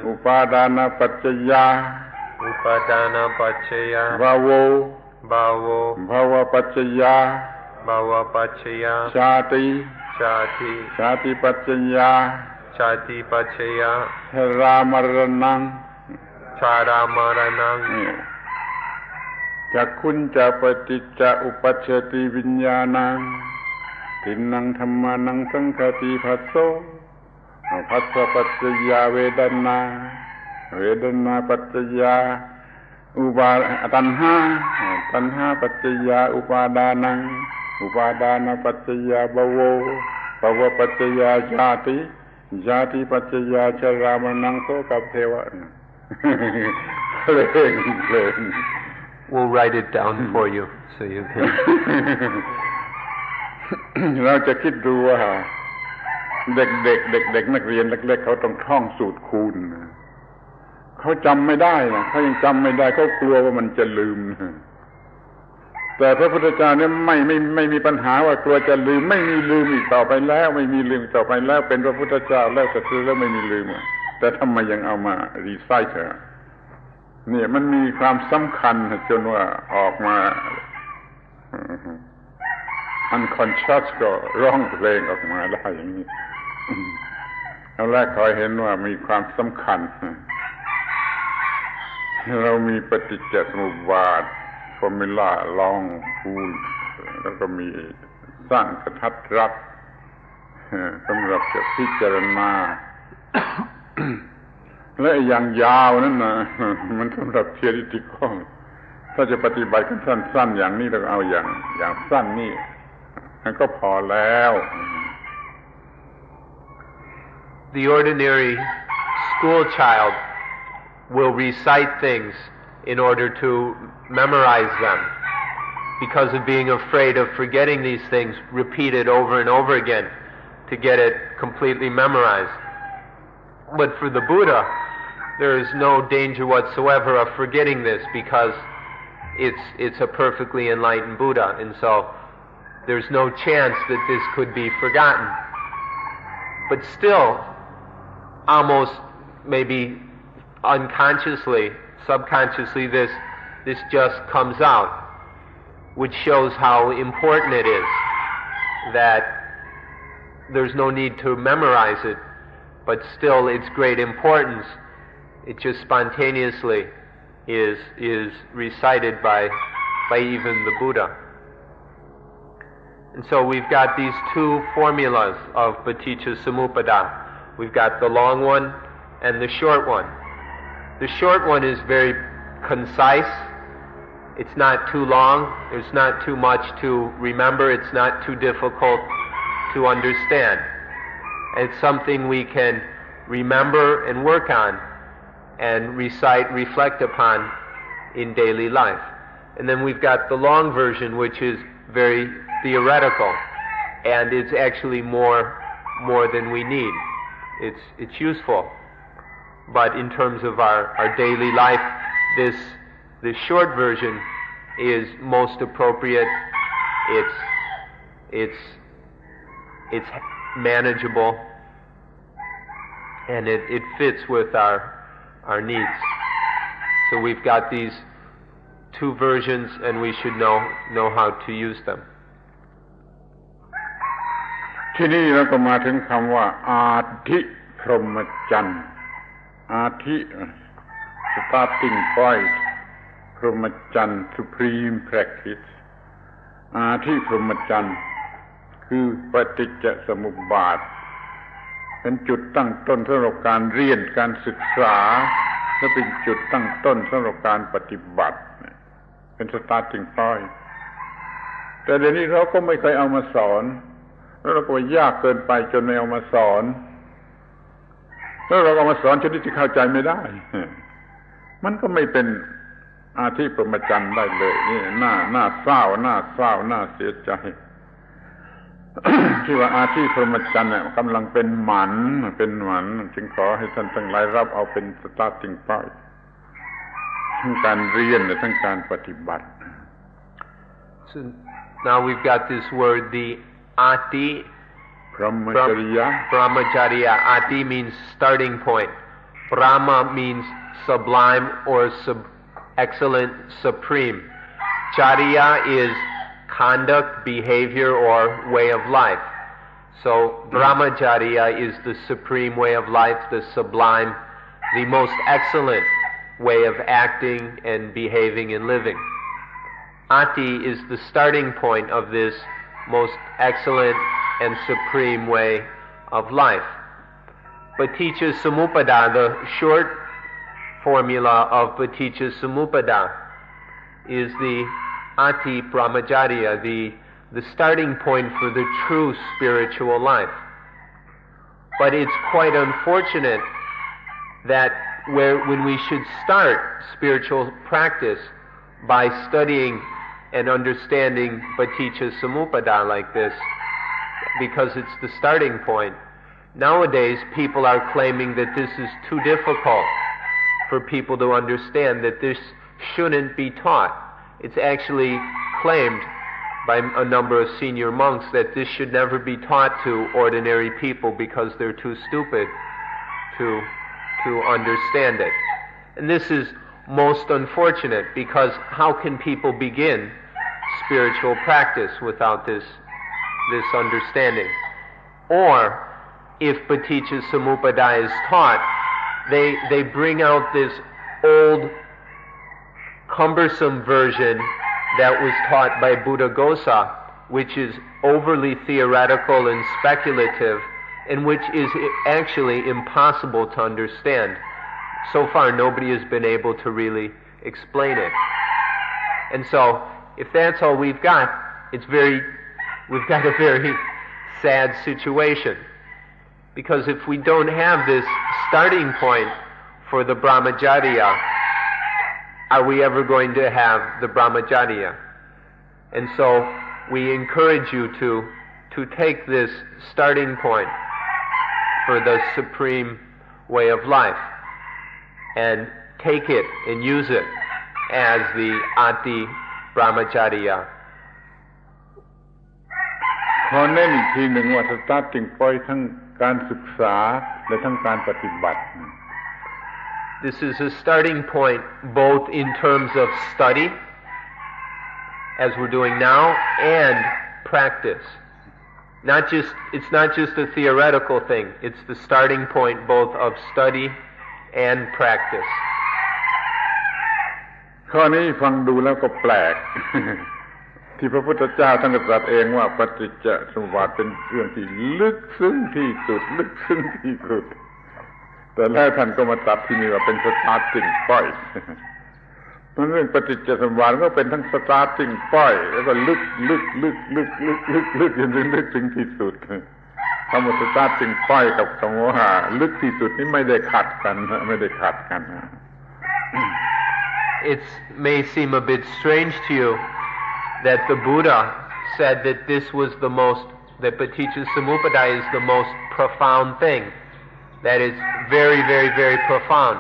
อุปาดานปัจจยาภาวปัจจยาชาติปัจจยาชรามรณังจักขุนจะปฏิจจาอุปัชชติวิญญาณังตินนังธัมมานังสังฆติภัสโสภัสสะปัจจยาเวดนาปัจจยาตัณหาปัจจยาอุปาดานังอุปาดานปัจจยาภวปัจจยาชาติปัจจยาชรามรณังโสกับเทวะเพลงWe'll write it down for you so you can เราจะคิดดูว่าเด็กนักเรียนเล็กๆเขาต้องท่องสูตรคูณเขาจำไม่ได้นะเขายังจำไม่ได้เขากลัวว่ามันจะลืมแต่พระพุทธเจ้าเนี่ยไม่มีปัญหาว่ากลัวจะลืมไม่มีลืมอีกต่อไปแล้วไม่มีลืมต่อไปแล้วเป็นพระพุทธเจ้าแล้วสัตว์แล้วไม่มีลืมแต่ทำไมยังเอามารีไซเคิลเนี่ยมันมีความสำคัญจนว่าออกมา unconscious ก็ร้องเพลงออกมาได้อย่างนี้เอาแรกคอยเห็นว่ามีความสำคัญเรามีปฏิจจสมุปบาทฟอร์มูล่าลองคูณแล้วก็มีสร้างกระทัดรัดสำหรับจะพิจารณาและอย่างยาวนั่นนะมันสำหรับเทียริติคอลถ้าจะปฏิบัติกันสั้นๆอย่างนี้เราเอาอย่างสั้นนี่มันก็พอแล้ว The ordinary school child will recite things in order to memorize them because of being afraid of forgetting these things, repeat it over and over again to get it completely memorized. But for the Buddha, there is no danger whatsoever of forgetting this because it's a perfectly enlightened Buddha, and so there's no chance that this could be forgotten. But still, almost maybe unconsciously, subconsciously, this just comes out, which shows how important it is that there's no need to memorize it, but still its great importance, it just spontaneously is recited by even the Buddha. And so we've got these two formulas of Paticca Samuppada. We've got the long one and the short one. The short one is very concise. It's not too long. There's not too much to remember. It's not too difficult to understand. It's something we can remember and work on and recite, reflect upon in daily life. And then we've got the long version, which is very theoretical, and it's actually more than we need. It's useful. But in terms of our daily life, this short version is most appropriate. It's manageable, and it fits with our needs. So we've got these two versions, and we should know how to use them. ที่นี่เราก็มาถึงคำว่าอาทิพรหมจรรย์อาทิ starting point พรหมจรรย์ supreme practice ที่พรหมจรรย์คือปฏิจจสมุปบาทเป็นจุดตั้งต้นสำหรับการเรียนการศึกษาและเป็นจุดตั้งต้นสำหรับการปฏิบัติเป็น starting point แต่เดี๋ยวนี้เราก็ไม่เคยเอามาสอนแล้วเราก็ว่ายากเกินไปจนไม่เอามาสอนแล้วเราเอามาสอนชนิดที่เข้าใจไม่ได้มันก็ไม่เป็นอาทิพรหมจรรย์ได้เลยนี่น่าเศร้าน่าเสียใจ ที่ว่าอาทิพรหมจรรย์กำลังเป็นหมันจึงขอให้ท่านทั้งหลายรับเอาเป็น starting point ทั้งการเรียนและทั้งการปฏิบัติ So now we've got this word, the ati, brahmacharya. Ati means starting point. Brahma means sublime or excellent, supreme. Charya is conduct, behavior, or way of life. So brahmacharya is the supreme way of life, the sublime, the most excellent way of acting and behaving and living. Ati is the starting point of this most excellent and supreme way of life. Paticca Samuppada, the short formula of Paticca Samuppada, is the Ati Brahmacharya, the starting point for the true spiritual life. But it's quite unfortunate that when we should start spiritual practice by studying and understanding Paticca Samuppada like this, because it's the starting point, nowadays people are claiming that this is too difficult for people to understand, that this shouldn't be taught. It's actually claimed by a number of senior monks that this should never be taught to ordinary people because they're too stupid to understand it. And this is most unfortunate, because how can people begin spiritual practice without this understanding? Or if Paticca Samuppada is taught, they bring out this old cumbersome version that was taught by Buddhaghosa, which is overly theoretical and speculative, and which is actually impossible to understand. So far, nobody has been able to really explain it. And so, if that's all we've got, we've got a very sad situation. Because if we don't have this starting point for the brahmacharya, are we ever going to have the brahmacharya? And so, we encourage you to take this starting point for the supreme way of life, and take it and use it as the Ati Brahmacharya. ขอเน้นอีกทีหนึ่งว่า starting point ทั้งการศึกษาและทั้งการปฏิบัติ This is a starting point both in terms of study, as we're doing now, and practice. It's not just a theoretical thing. It's the starting point both of study and practice. ข้อนี้ฟังดูแล้วก็แปลก ที่พระพุทธเจ้าท่านตรัสเองว่าปฏิจจสมุปบาทเป็นเรื่องที่ลึกซึ้งที่สุดแต่แล้วท่านก็มาตรัสที่นี่ว่าเป็น starting point เรื่องปฏิจจสมุปบาทก็เป็นทั้ง starting point แล้วก็ลึกจนลึกถึงที่สุดคำว่า starting point กับคำว่าลึกที่สุดนี่ไม่ได้ขัดกัน It may seem a bit strange to you that the Buddha said that that Paticca Samuppada is the most profound thing, that it's very, very, very profound.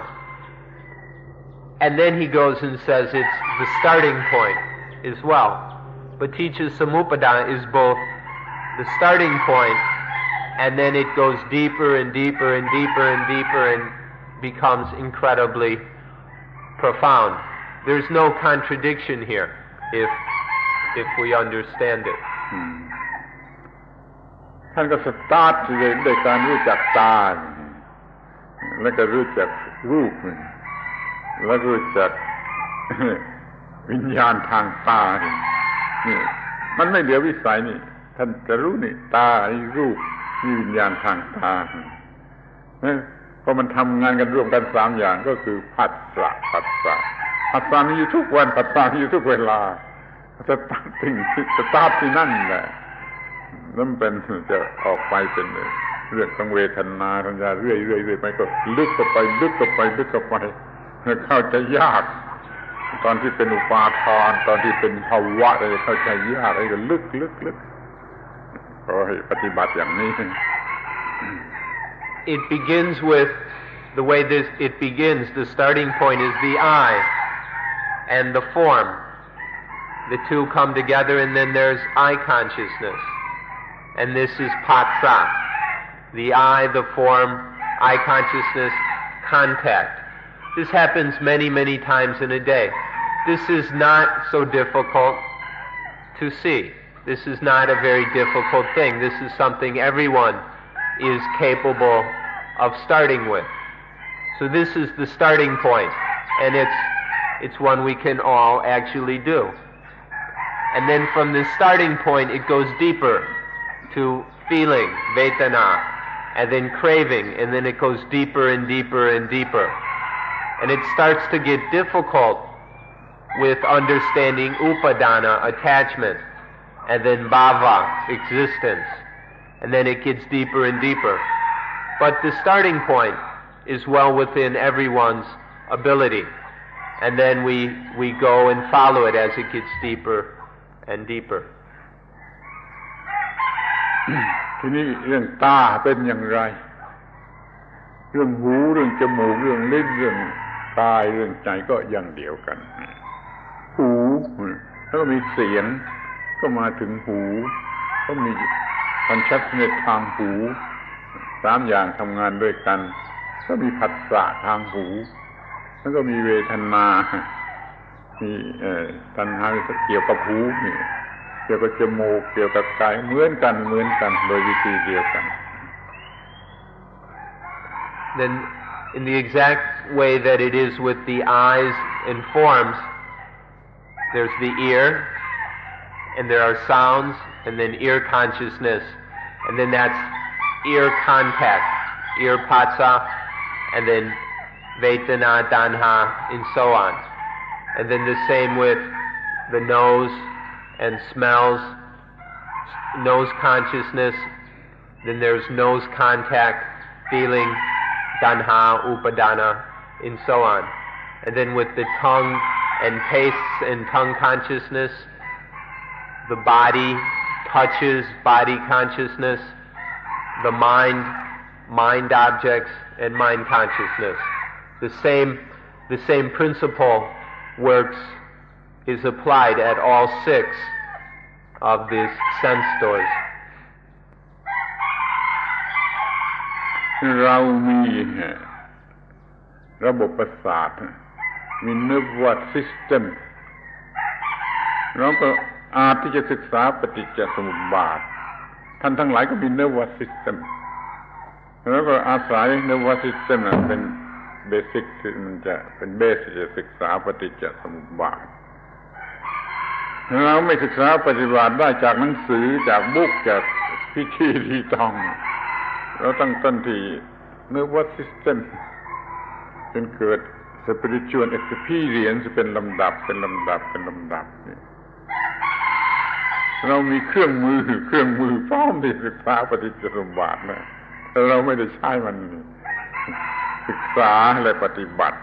And then he goes and says it's the starting point as well. Paticca Samuppada is both the starting point, and then it goes deeper and deeper and deeper and deeper and becomes incredibly profound. There's no contradiction here if we understand it. ท่านก็สตาร์ทด้วยการรู้จักตาแล้วก็รู้จักรูป แล้วรู้จัก วิญญาณทางตานี่มันไม่เหลือวิสัยนี่ท่านจะรู้นี่ตาไอ้รูปมีวิญญาณทางตาเพราะมันทำงานกันร่วมกันสามอย่างก็คือผัสสะมีอยู่ทุกวันผัสสะมีอยู่ทุกเวลาจะตั้งสิ่งจะตาบที่นั่นแหละนั่นเป็นจะออกไปเป็นเรื่องของเวทนาสัญญาเรื่อยๆไปก็ลึกเข้าไปเข้าใจยากตอนที่เป็นอุปาทานตอนที่เป็นภาวะอะไรเข้าใจยากอะไรก็ลึกขอให้ปฏิบัติอย่างนี้ It begins with the way it begins. The starting point is the eye and the form. The two come together, and then there's eye consciousness, and this is Paticca. The eye, the form, eye consciousness, contact. This happens many times in a day. This is not so difficult to see. This is not a very difficult thing. This is something everyone is capable of starting with. So this is the starting point, and it's one we can all actually do. And then from the starting point it goes deeper to feeling, vedana, and then craving, and then it goes deeper and deeper and deeper. And it starts to get difficult with understanding upadana, attachment, and then bhava, existence. And then it gets deeper and deeper. But the starting point is well within everyone's ability. And then we go and follow it as it gets deeper and deeper. ทีนี้เรื่องตาเป็นอย่างไรเรื่องหูเรื่องจมูกเรื่องลิ้นเรื่องกายเรื่องใจก็อย่างเดียวกันหูแล้วก็มีเสียงก็มาถึงหูก็มีสัญชาตญาณทางหูสามอย่างทำงานด้วยกันก็มีผัสสะทางหูแล้วก็มีเวทนามีตัณหาเกี่ยวกับหูนี่เกี่ยวกับจมูกเกี่ยวกับกายเหมือนกันโดยวิธีเดียวกัน Then in the exact way that it is with the eyes and forms, there's the ear, and there are sounds, and then ear consciousness, and then that's ear contact, ear patsa, and then vedana, tanha, and so on. And then the same with the nose and smells, nose consciousness, then there's nose contact, feeling, tanha, upadana, and so on. And then with the tongue and tastes and tongue consciousness, the body touches, body consciousness, the mind objects, and mind consciousness. The same principle is applied at all 6 of these sense doors. เรามีระบบประสาทมี nervous system เราก็อาจที่จะศึกษาปฏิจจสมุปบาทท่านทั้งหลายก็มี nervous system แล้วก็อาศัย nervous system นั้นเป็นเบสิกที่มันจะเป็นเบสจะศึกษาปฏิจจสมุปบาทเราไม่ศึกษาปฏิบัติได้จากหนังสือจากบุ๊กจากพิธีที่ต้องเราตั้งต้นที่ nervous system จนเกิด spiritual experience เป็นลำดับนี่เรามีเครื่องมือพร้อมที่ศึกษาปฏิจจสมุปบาทนะแต่เราไม่ได้ใช้มันศึกษาและปฏิบัติ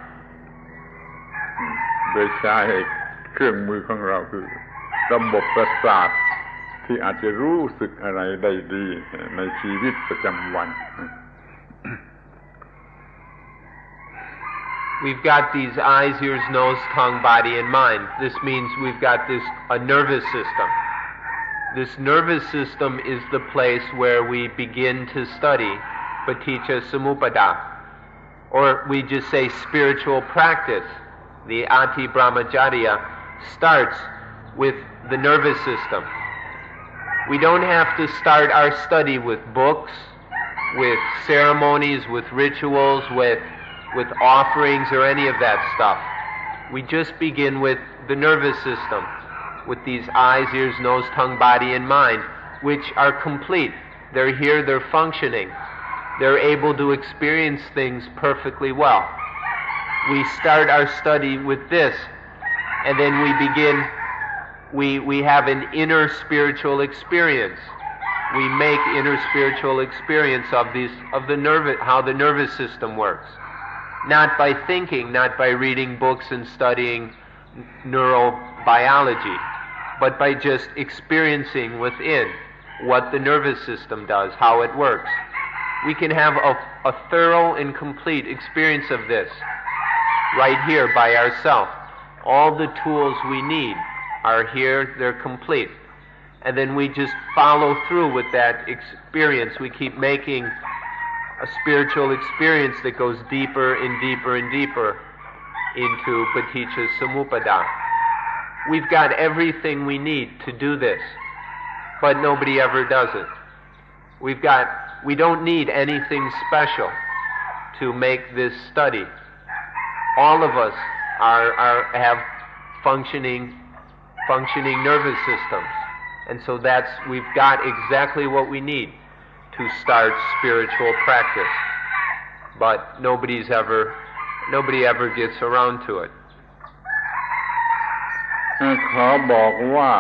โดยใช้เครื่องมือของเราคือระบบประสาทที่อาจจะรู้สึกอะไรได้ดีในชีวิตประจำวัน We've got these eyes, ears, nose, tongue, body, and mind. This means we've got a nervous system. This nervous system is the place where we begin to study Paticca Samuppada, or we just say spiritual practice. The Ati Brahmacharya starts with the nervous system. We don't have to start our study with books, with ceremonies, with rituals, with with offerings or any of that stuff. We just begin with the nervous system, with these eyes, ears, nose, tongue, body, and mind, which are complete. They're here, they're functioning. They're able to experience things perfectly well. We start our study with this, and then we begin, we have an inner spiritual experience. We make inner spiritual experience of how the nervous system works. Not by thinking, not by reading books and studying neurobiology, but by just experiencing within what the nervous system does, how it works. We can have a thorough and complete experience of this right here by ourselves. All the tools we need are here, they're complete. And then we just follow through with that experience. We keep making a spiritual experience that goes deeper and deeper and deeper into Paticca Samuppada. We've got everything we need to do this, but nobody ever does it. We don't need anything special to make this study. All of us have functioning nervous systems, and so we've got exactly what we need to start spiritual practice. But nobody ever gets around to it. ขอบอกว่า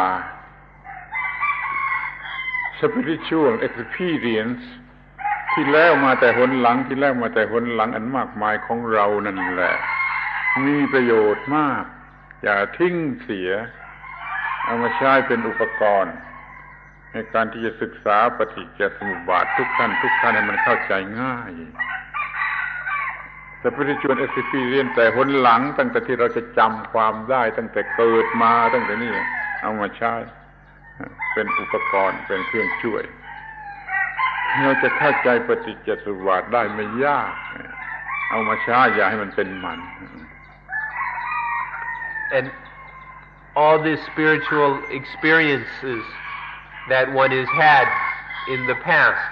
spiritual experience ที่แล้วมาแต่หนหลังอันมากมายของเรานั่นแหละมีประโยชน์มากอย่าทิ้งเสียเอามาใช้เป็นอุปกรณ์ในการที่จะศึกษาปฏิจจสมุปบาททุกขั้นให้มันเข้าใจง่าย spiritual experience แต่หนหลังตั้งแต่ที่เราจะจำความได้ตั้งแต่เกิดมาตั้งแต่นี้เอามาใช้เป็นอุปกรณ์เป็นเครื่องช่วยเราจะเข้าใจปฏิจจสมุปบาทได้ไม่ยากเอามาใช้อย่าให้มันเป็นมัน And all the spiritual experiences that one has had in the past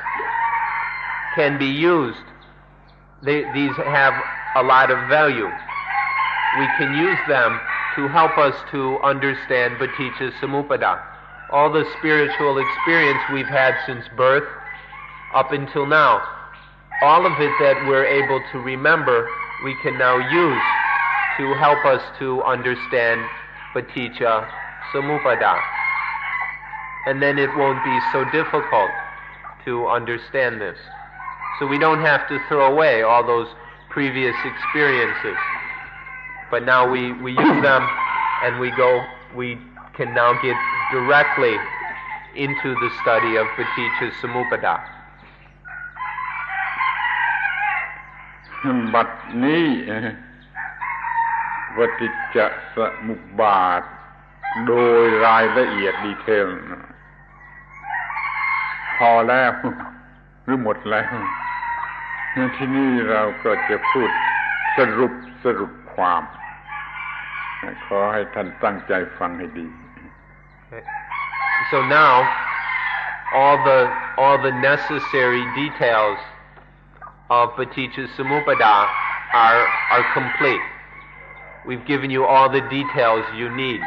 can be used. These have a lot of value. We can use them to help us to understand Paticca Samuppada. All the spiritual experience we've had since birth up until now, all of it that we're able to remember, we can now use to help us to understand Paticca Samuppada. And then it won't be so difficult to understand this. So we don't have to throw away all those previous experiences. But now we use them, and we can now get directly into the study of Paticca Samuppada. บัดนี้ปฏิจจสมุปบาทโดยรายละเอียดดีเทลพอแล้วหรือหมดแล้วที่นี่เราก็จะพูดสรุปความขอให้ท่านตั้งใจฟังให้ดี So now all the necessary details of Paticca Samuppada are complete. We've given you all the details you need.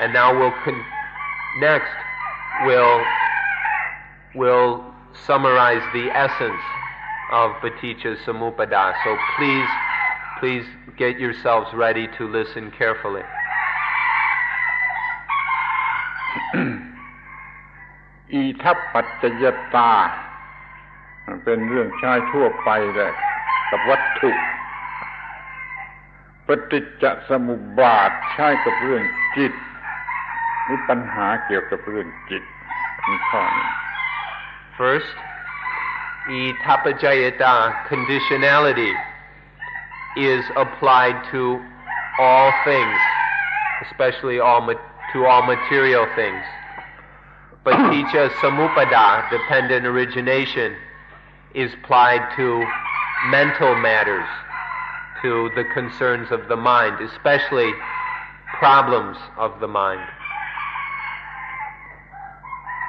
And now we'll summarize the essence of Paticca Samuppada. So please get yourselves ready to listen carefully. อิทัปปัจจยตาเป็นเรื่องใช้ทั่วไปแหละกับวัตถุปฏิจจสมุปบาทใช้กับเรื่องจิตมีปัญหาเกี่ยวกับเรื่องจิตมีข้อนึง First, Itapajayata conditionality is applied to all things, especially to all material things. Paticca Samuppada, dependent origination, is applied to mental matters, to the concerns of the mind, especially problems of the mind.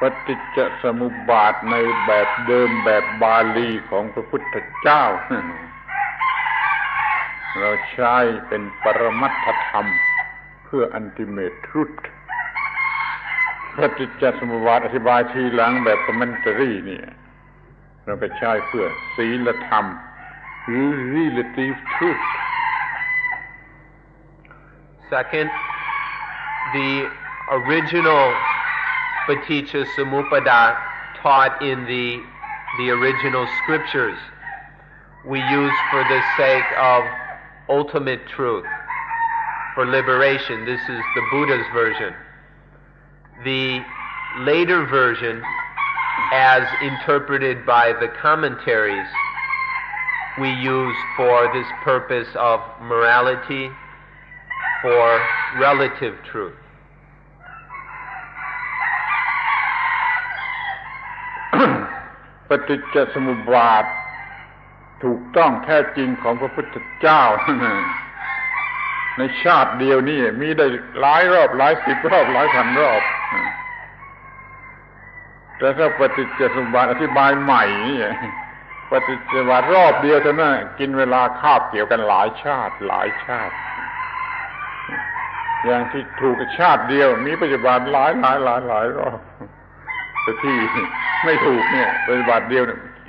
ปฏิจจสมุปบาทในแบบเดิมแบบบาลีของพระพุทธเจ้า เราใช้เป็นปรมัตถธรรมเพื่อ ultimate truth ปฏิจจสมุปบาทอธิบายทีหลังแบบ commentary นี่เราไปใช้เพื่อศีลธรรมหรือ relative truth. Second, the original Paticca Samuppada taught in the original scriptures we use for the sake of ultimate truth, for liberation. This is the Buddha's version. The later version, as interpreted by the commentaries, we use for this purpose of morality, for relative truth. ปฏิจจสมุปบาทถูกต้องแท้จริงของพระพุทธเจ้า ในชาติเดียวนี่มีได้หลายรอบหลายสิบรอบหลายพันรอบแต่ถ้าปฏิจจสมุปบาทอธิบายใหม่นี่ปฏิจจสมุปบาทรอบเดียวเท่านั้นกินเวลาคาบเกี่ยวกันหลายชาติหลายชาติอย่างที่ถูกชาติเดียวมีปฏิบัติหลายรอบแต่ที่ไม่ถูกเนี่ยปฏิบัติเดียว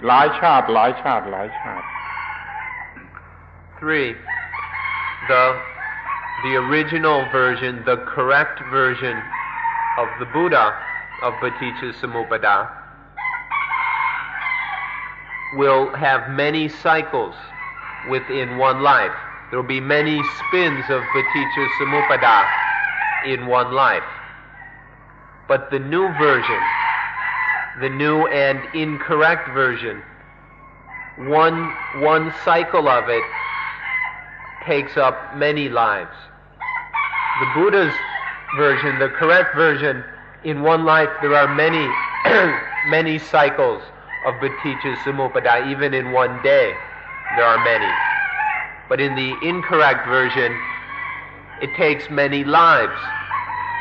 หลายชาติ 3. The original version, the correct version of the Buddha of Paticca Samuppada will have many cycles within one life. There will be many spins of Paticca Samuppada in one life. But the new version, the new and incorrect version, one cycle of it takes up many lives. The Buddha's version, the correct version, in one life there are many cycles of Paticca Samuppada. Even in one day there are many. But in the incorrect version, it takes many lives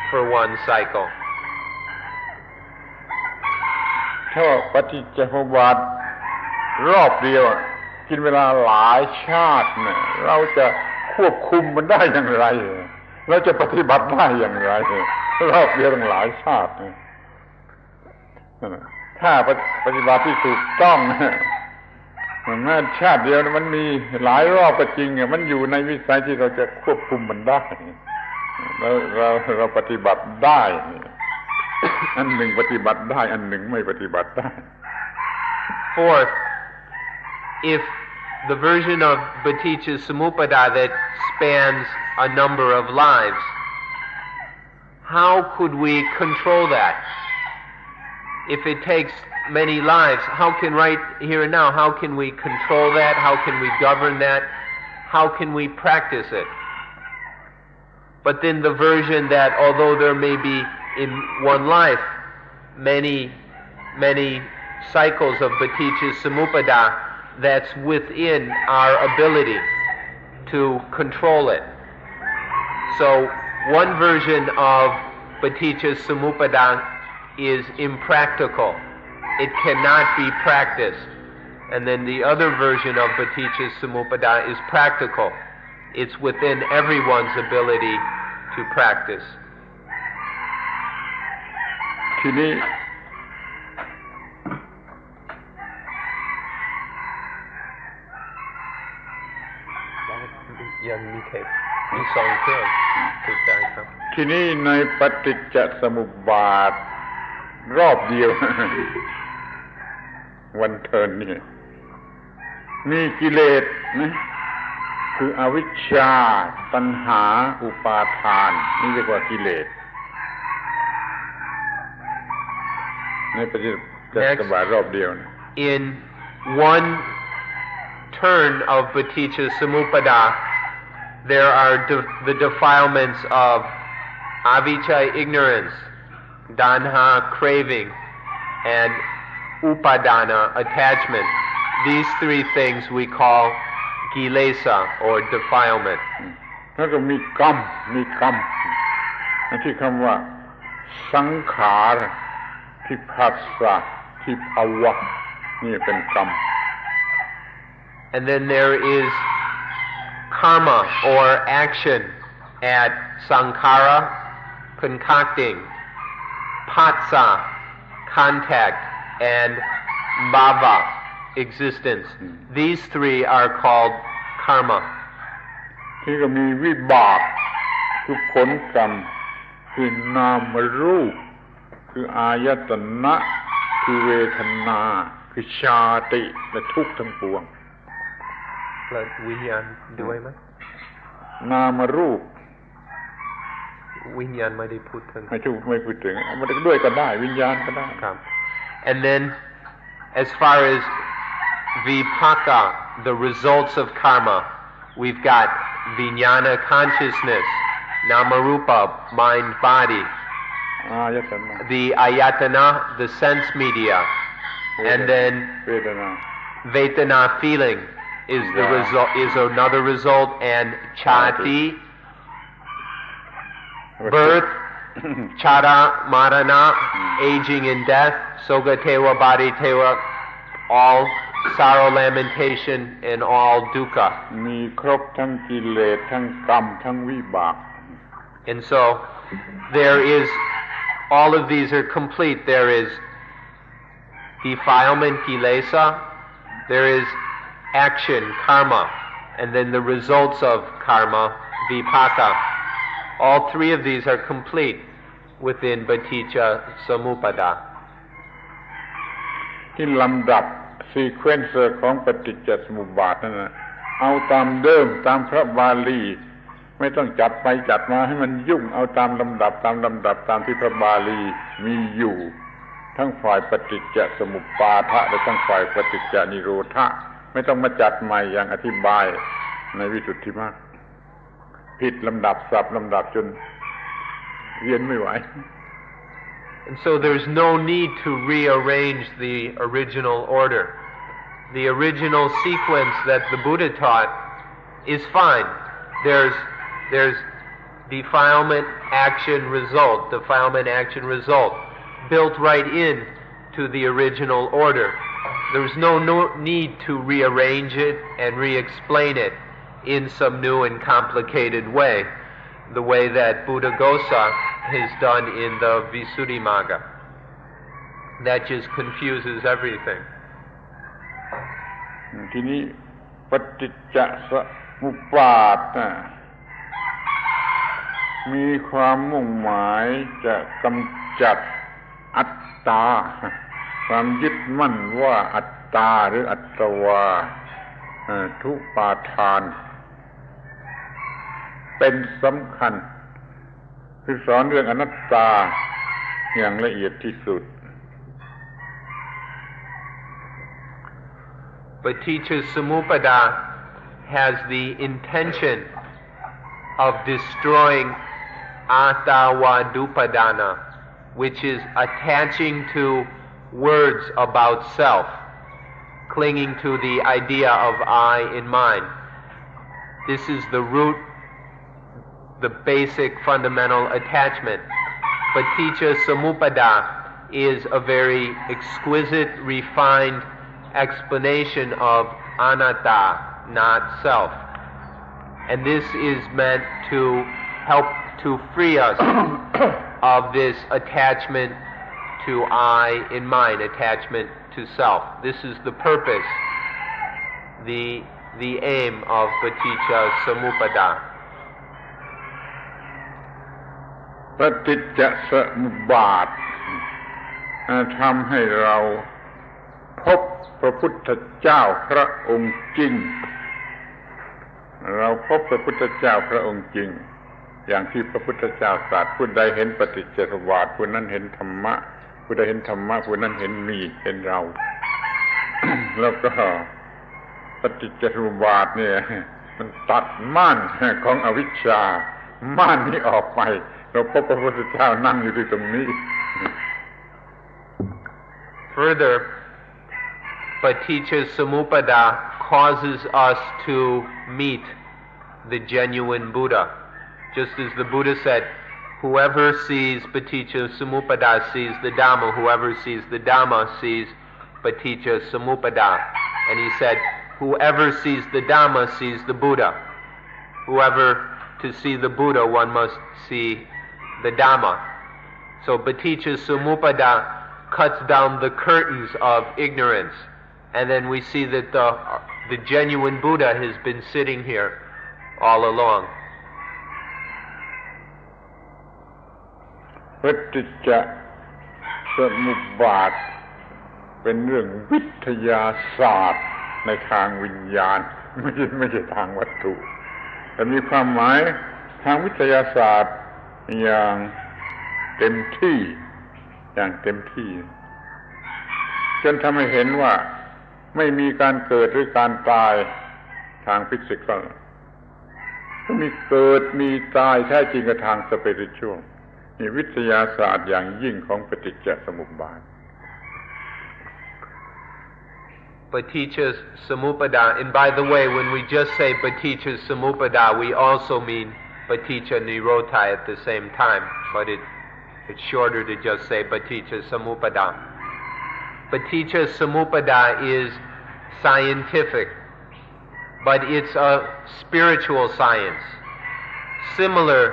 for one cycle. ถ้าปฏิจจสมุปบาทรอบเดียวกินเวลาหลายชาติเนี่ยเราจะควบคุมมันได้อย่างไรเราจะปฏิบัติได้อย่างไรรอบเดียวตั้งหลายชาติถ้าปฏิบัติที่ถูกต้องแม้ชาติเดียวมันมีหลายรอบก็จริงมันอยู่ในวิสัยที่เราจะควบคุมมันได้เราปฏิบัติได้อันหนึ่งปฏิบัติได้อันหนึ่งไม่ปฏิบัติได้ Fourth, if the version of Paticca Samuppada that spans a number of lives, how could we control that? If it takes many lives, how can right here and now, how can we control that? How can we govern that? How can we practice it? But then the version that although there may be in one life many cycles of Paticca Samuppada, that's within our ability to control it. So one version of Paticca Samuppada is impractical. It cannot be practiced. And then the other version of Paticca Samuppada is practical. It's within everyone's ability to practice. ทีนี้ยังมีเทปมีสองเครื่องถูกใจครับ ทีนี้ในปฏิจจสมุปบาทรอบเดียว วันเทิร์นนี่มีกิเลสนะคืออวิชชาตัณหาอุปาทานนี่เรียกว่ากิเลสในปฏิจจสมุปบาทรอบเดียวนะ In one turn of Paticca Samuppada, there are the defilements of avijja, ignorance, danha, craving, and upadana, attachment. These three things we call kilesa, or defilement. แล้วก็มีกรรมที่คำว่าสังขารที่ผัสสะที่ภาวะนี่เป็นกรรม And then there is karma or action at sankhara, concocting, patsa, contact, and bhava, existence. These three are called karma. ที่ก็มีวิบากคือผลกรรมคือนามรูปคืออายตนะคือเวทนาคือชาติและทุกข์ทั้งปวง แล้ววิญญาณด้วยไหม นามรูป วิญญาณไม่ได้พูดถึง ไม่พูดถึงมันด้วยก็ได้วิญญาณก็ได้ ครับ and then as far as vipaka, the results of karma, we've got vijnana, consciousness, namarupa, mind, body, the ayatana, the sense media, and then vedana, feeling, is the result, is another result, and chati, birth, chara, marana, aging and death, sogatewa, bodhitewa, all sorrow, lamentation, and all dukkha. มีครบทั้งกิเลสทั้งกรรมทั้งวิบาก And so there is, all of these are complete. There is defilement, kilesa, there is action, karma, and then the results of karma, vipaka. All three of these are complete within Paticca Samuppada. ที่ลำดับซีเควนเซอร์ของปฏิจจสมุปบาทนั่นนะเอาตามเดิมตามพระบาลีไม่ต้องจัดไปจัดมาให้มันยุ่งเอาตามลำดับตามที่พระบาลีมีอยู่ทั้งฝ่ายปฏิจจสมุปบาทและทั้งฝ่ายปฏิจจนิโรธะไม่ต้องมาจัดใหม่อย่างอธิบายในวิสุทธิมรรคผิดลำดับสับลำดับจนเวียนไม่ไหว And so there's no need to rearrange the original order. The original sequence that the Buddha taught is fine. There's defilement, action, result, defilement, action, result, built right in to the original order. There's no need to rearrange it and re-explain it in some new and complicated way, the way that Buddhaghosa has done in the Visuddhimagga. That just confuses everything. ทีนี้ปฏิจจสมุปบาทมีความมุ่งหมายจะกำจัดอัตตาความยึดมั่นว่าอัตตาหรืออัตวาทุปาทานเป็นสำคัญคือสอนเรื่องอนัตตาอย่างละเอียดที่สุด Paticca Samuppada has the intention of destroying Attavadupadana, which is attaching to words about self, clinging to the idea of I in mind. This is the root, the basic fundamental attachment. Paticca Samuppada is a very exquisite, refined explanation of anatta, not self. And this is meant to help to free us of this attachment to I in mind, attachment to self. This is the purpose, the aim of Paticca Samuppada. ปฏิจจสมุปบาททำให้เราพบพระพุทธเจ้าพระองค์จริงเราพบพระพุทธเจ้าพระองค์จริงอย่างที่พระพุทธเจ้าตรัสผู้ใดเห็นปฏิจจสมุปบาทผู้นั้นเห็นธรรมะผู้ใดเห็นธรรมะผู้นั้นเห็นมีเห็นเรา แล้วก็ปฏิจจสมุปบาทเนี่ยมันตัดม่านของอวิชชาม่านนี้ออกไปเราพบพระพุทธเจ้านั่งอยู่ที่ตรงนี้ Further, Paticca Samuppada causes us to meet the genuine Buddha. Just as the Buddha said, whoever sees Paticca Samuppada sees the Dhamma, whoever sees the Dhamma sees Paticca Samuppada. And he said, whoever sees the Dhamma sees the Buddha. to see the Buddha, one must see the Dhamma. So Paticca Samuppada cuts down the curtains of ignorance, and then we see that the genuine Buddha has been sitting here all along. ปฏิจจสมุปบาทเป็นเรื่องวิทยาศาสตร์ในทางวิญญาณไม่ใช่ทางวัตถุแต่มีความหมายทางวิทยาศาสตร์อย่างเต็มที่จนทำให้เห็นว่าไม่มีการเกิดหรือการตายทางฟิสิกส์ก็มีเกิดมีตายแท้จริงกับทางสปิริตชัวลนี่วิทยาศาสตร์อย่างยิ่งของปฏิจจสมุปบาท Paticca Samuppada, and by the way, when we just say Paticca Samuppada, we also mean Paticca Nirodha at the same time, but it's shorter to just say Paticca Samuppada. Paticca Samuppada is scientific, but it's a spiritual science, similar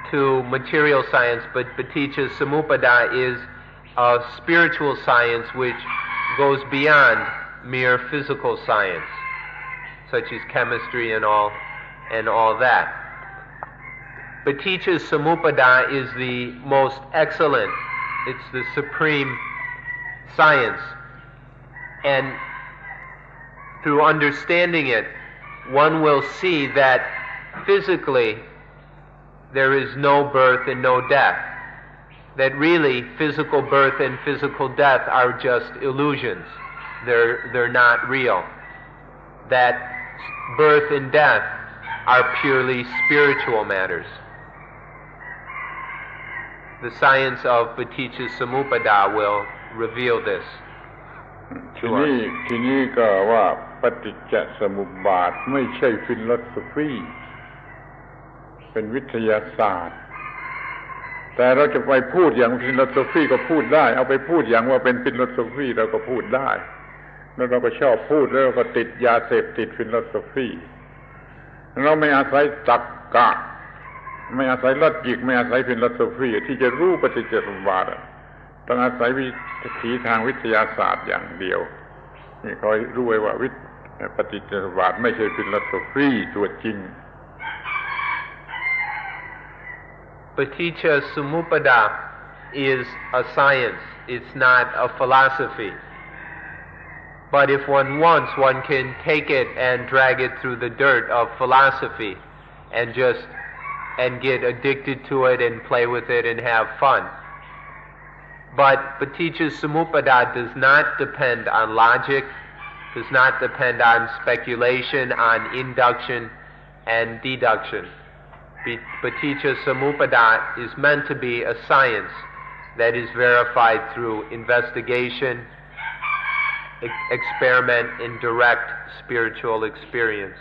to material science, but Paticca Samuppada is a spiritual science which goes beyond mere physical science, such as chemistry and all that. Paticca Samuppada is the most excellent, it's the supreme science, and through understanding it, one will see that physically there is no birth and no death, that really physical birth and physical death are just illusions. They're not real. That birth and death are purely spiritual matters. The science of Paticca Samuppada will reveal this to us. ทีนี้ก็ว่าปฏิจจสมุปบาทไม่ใช่ฟิโลโซฟีเป็นวิทยาศาสตร์แต่เราจะไปพูดอย่างฟิโลโซฟีก็พูดได้เอาไปพูดอย่างว่าเป็นฟิโลโซฟีเราก็พูดได้แล้วเราก็ชอบพูดแล้วก็ติดยาเสพติดฟิโลโซฟีเราไม่อาศัยตรรกะไม่อาศัยลอจิกไม่อาศัยฟิโลโซฟีที่จะรู้ปฏิจจสมุปบาทต้องอาศัยวิธีทางวิทยาศาสตร์อย่างเดียวนี่คอยรู้ไว้ว่าปฏิจจสมุปบาทไม่ใช่ฟิโลโซฟีตัวจริงPaticca Samuppada is a science, it's not a philosophy. But if one wants, one can take it and drag it through the dirt of philosophy and get addicted to it and play with it and have fun. But Paticca Samuppada does not depend on logic, does not depend on speculation, on induction and deduction. Paticca Samuppada is meant to be a science that is verified through investigation, experiment, and direct spiritual experience.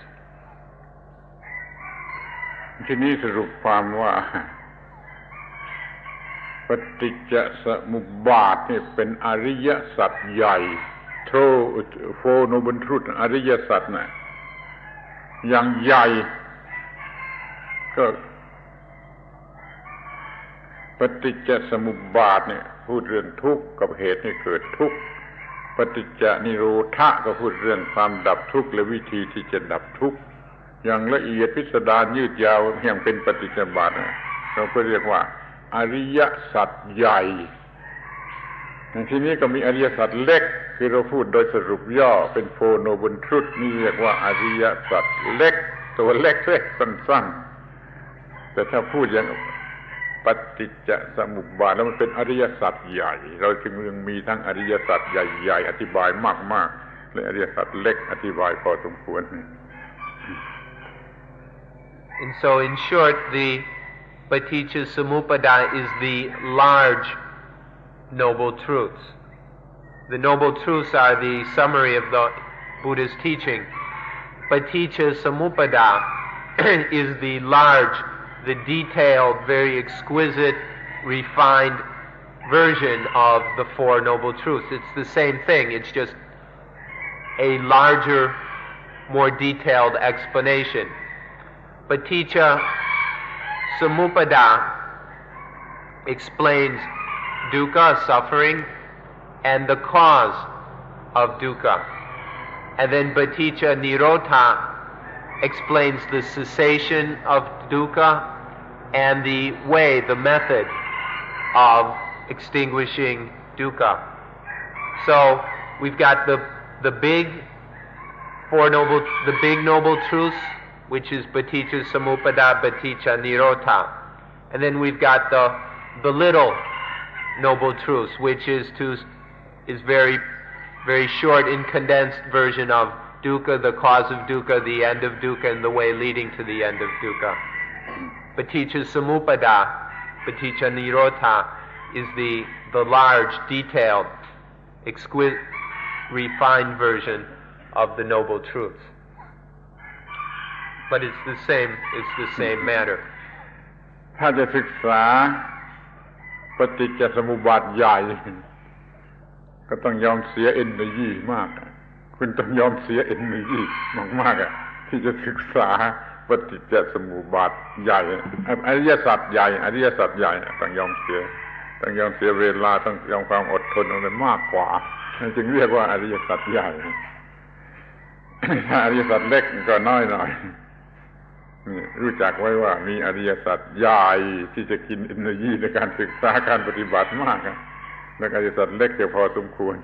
ทีนี้สรุปความว่าปฏิจจสมุปบาทนี่เป็นอริยสัจใหญ่โฟโนบันทรุตอริยสัจน่ะอย่างใหญ่ก็ปฏิจจสมุปบาทเนี่ยพูดเรื่องทุกข์กับเหตุให้เกิดทุกข์ปฏิจจนิโรธะก็พูดเรื่องความดับทุกข์และวิธีที่จะดับทุกข์อย่างละเอียดพิสดารยืดยาวอย่างเป็นปฏิจจสมุปบาทเราก็เรียกว่าอริยสัจใหญ่ในที่นี้ก็มีอริยสัจเล็กคือเราพูดโดยสรุปย่อเป็นโฟโนบันทรุตนี่เรียกว่าอริยสัจเล็กตัวเล็กสั้นๆแต่ถ้าพูดอย่างปฏิจจสมุปบาทแล้วมันเป็นอริยสัจใหญ่เราจึงมีทั้งอริยสัจใหญ่ๆอธิบายมากๆและอริยสัจเล็กอธิบายพอสมควร And so in short, the Paticca Samuppada is the large Noble Truths. The Noble Truths are the summary of the Buddha's teaching. Paticca Samuppada is the large, the detailed, very exquisite, refined version of the Four Noble Truths. It's the same thing, it's just a larger, more detailed explanation. Paticca Samuppada explains dukkha, suffering, and the cause of dukkha. And then Paticca Nirodha explains the cessation of dukkha and the way, the method of extinguishing dukkha. So we've got the big noble truths, which is Paticca Samuppada, Paticca Nirodha, and then we've got the little noble truths, which is very very short and condensed version of dukkha, the cause of dukkha, the end of dukkha, and the way leading to the end of dukkha. Paticca Samuppada, Paticca Nirodha is the large, detailed, exquisite, refined version of the noble truths. But it's the same matter. ถ้าจะศึกษาปฏิจจสมุปบาทใหญ่ก็ต้องยอมเสีย energy มากคุณต้องยอมเสีย energy มากๆที่จะศึกษาปฏิจจสมุปบาทใหญ่อริยสัจใหญ่ต้องยอมเสียเวลาต้องยอมความอดทนอะไรมากกว่าจึงเรียกว่าอริยสัจใหญ่ถ้าอริยสัจเล็กก็น้อยหน่อยรู้จักไว้ว่ามีอริยสัจใหญ่ที่จะกิน energy ในการศึกษาการปฏิบัติมากแล้วอริยสัจเล็กจะพอสมควร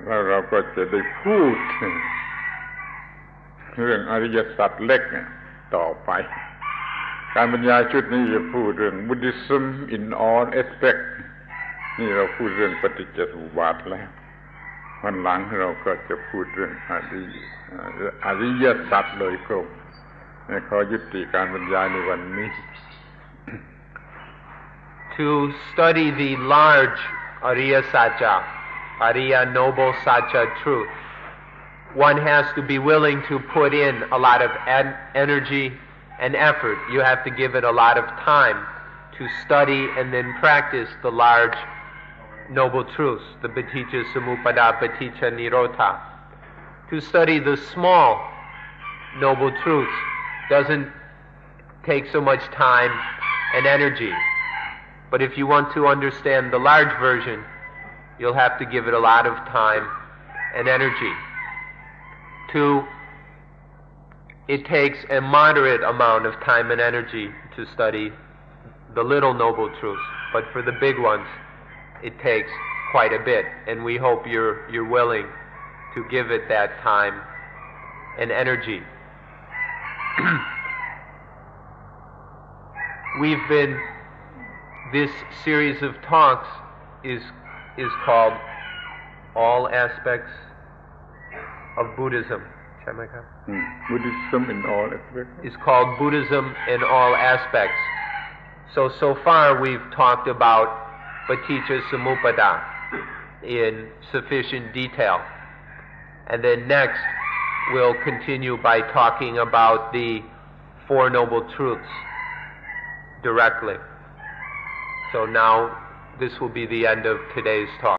แล้วเราก็จะได้พูดเรื่องอริยสัจเล็กต่อไปการบรรยายชุดนี้จะพูดเรื่อง Buddhism in all aspects นี่เราพูดเรื่องปฏิจจสมุปบาทแล้ววันหลังเราก็จะพูดเรื่องอริยสัจเลยครับขอยุติการบรรยายในวันนี้ To study the large Ariya Satcha, Ariya Noble Satcha truth, one has to be willing to put in a lot of energy and effort. You have to give it a lot of time to study and then practice the large noble truths, the Paticca Samuppada, Paticca Nirodha. To study the small noble truths doesn't take so much time and energy. But if you want to understand the large version, you'll have to give it a lot of time and energy. It takes a moderate amount of time and energy to study the little noble truths, but for the big ones, it takes quite a bit, and we hope you're willing to give it that time and energy. This series of talks is called All Aspects of Buddhism. Buddhism in all aspects. It's called Buddhism in all aspects. So far we've talked about Paticca Samuppada in sufficient detail. And then next we'll continue by talking about the Four Noble Truths directly. So now this will be the end of today's talk.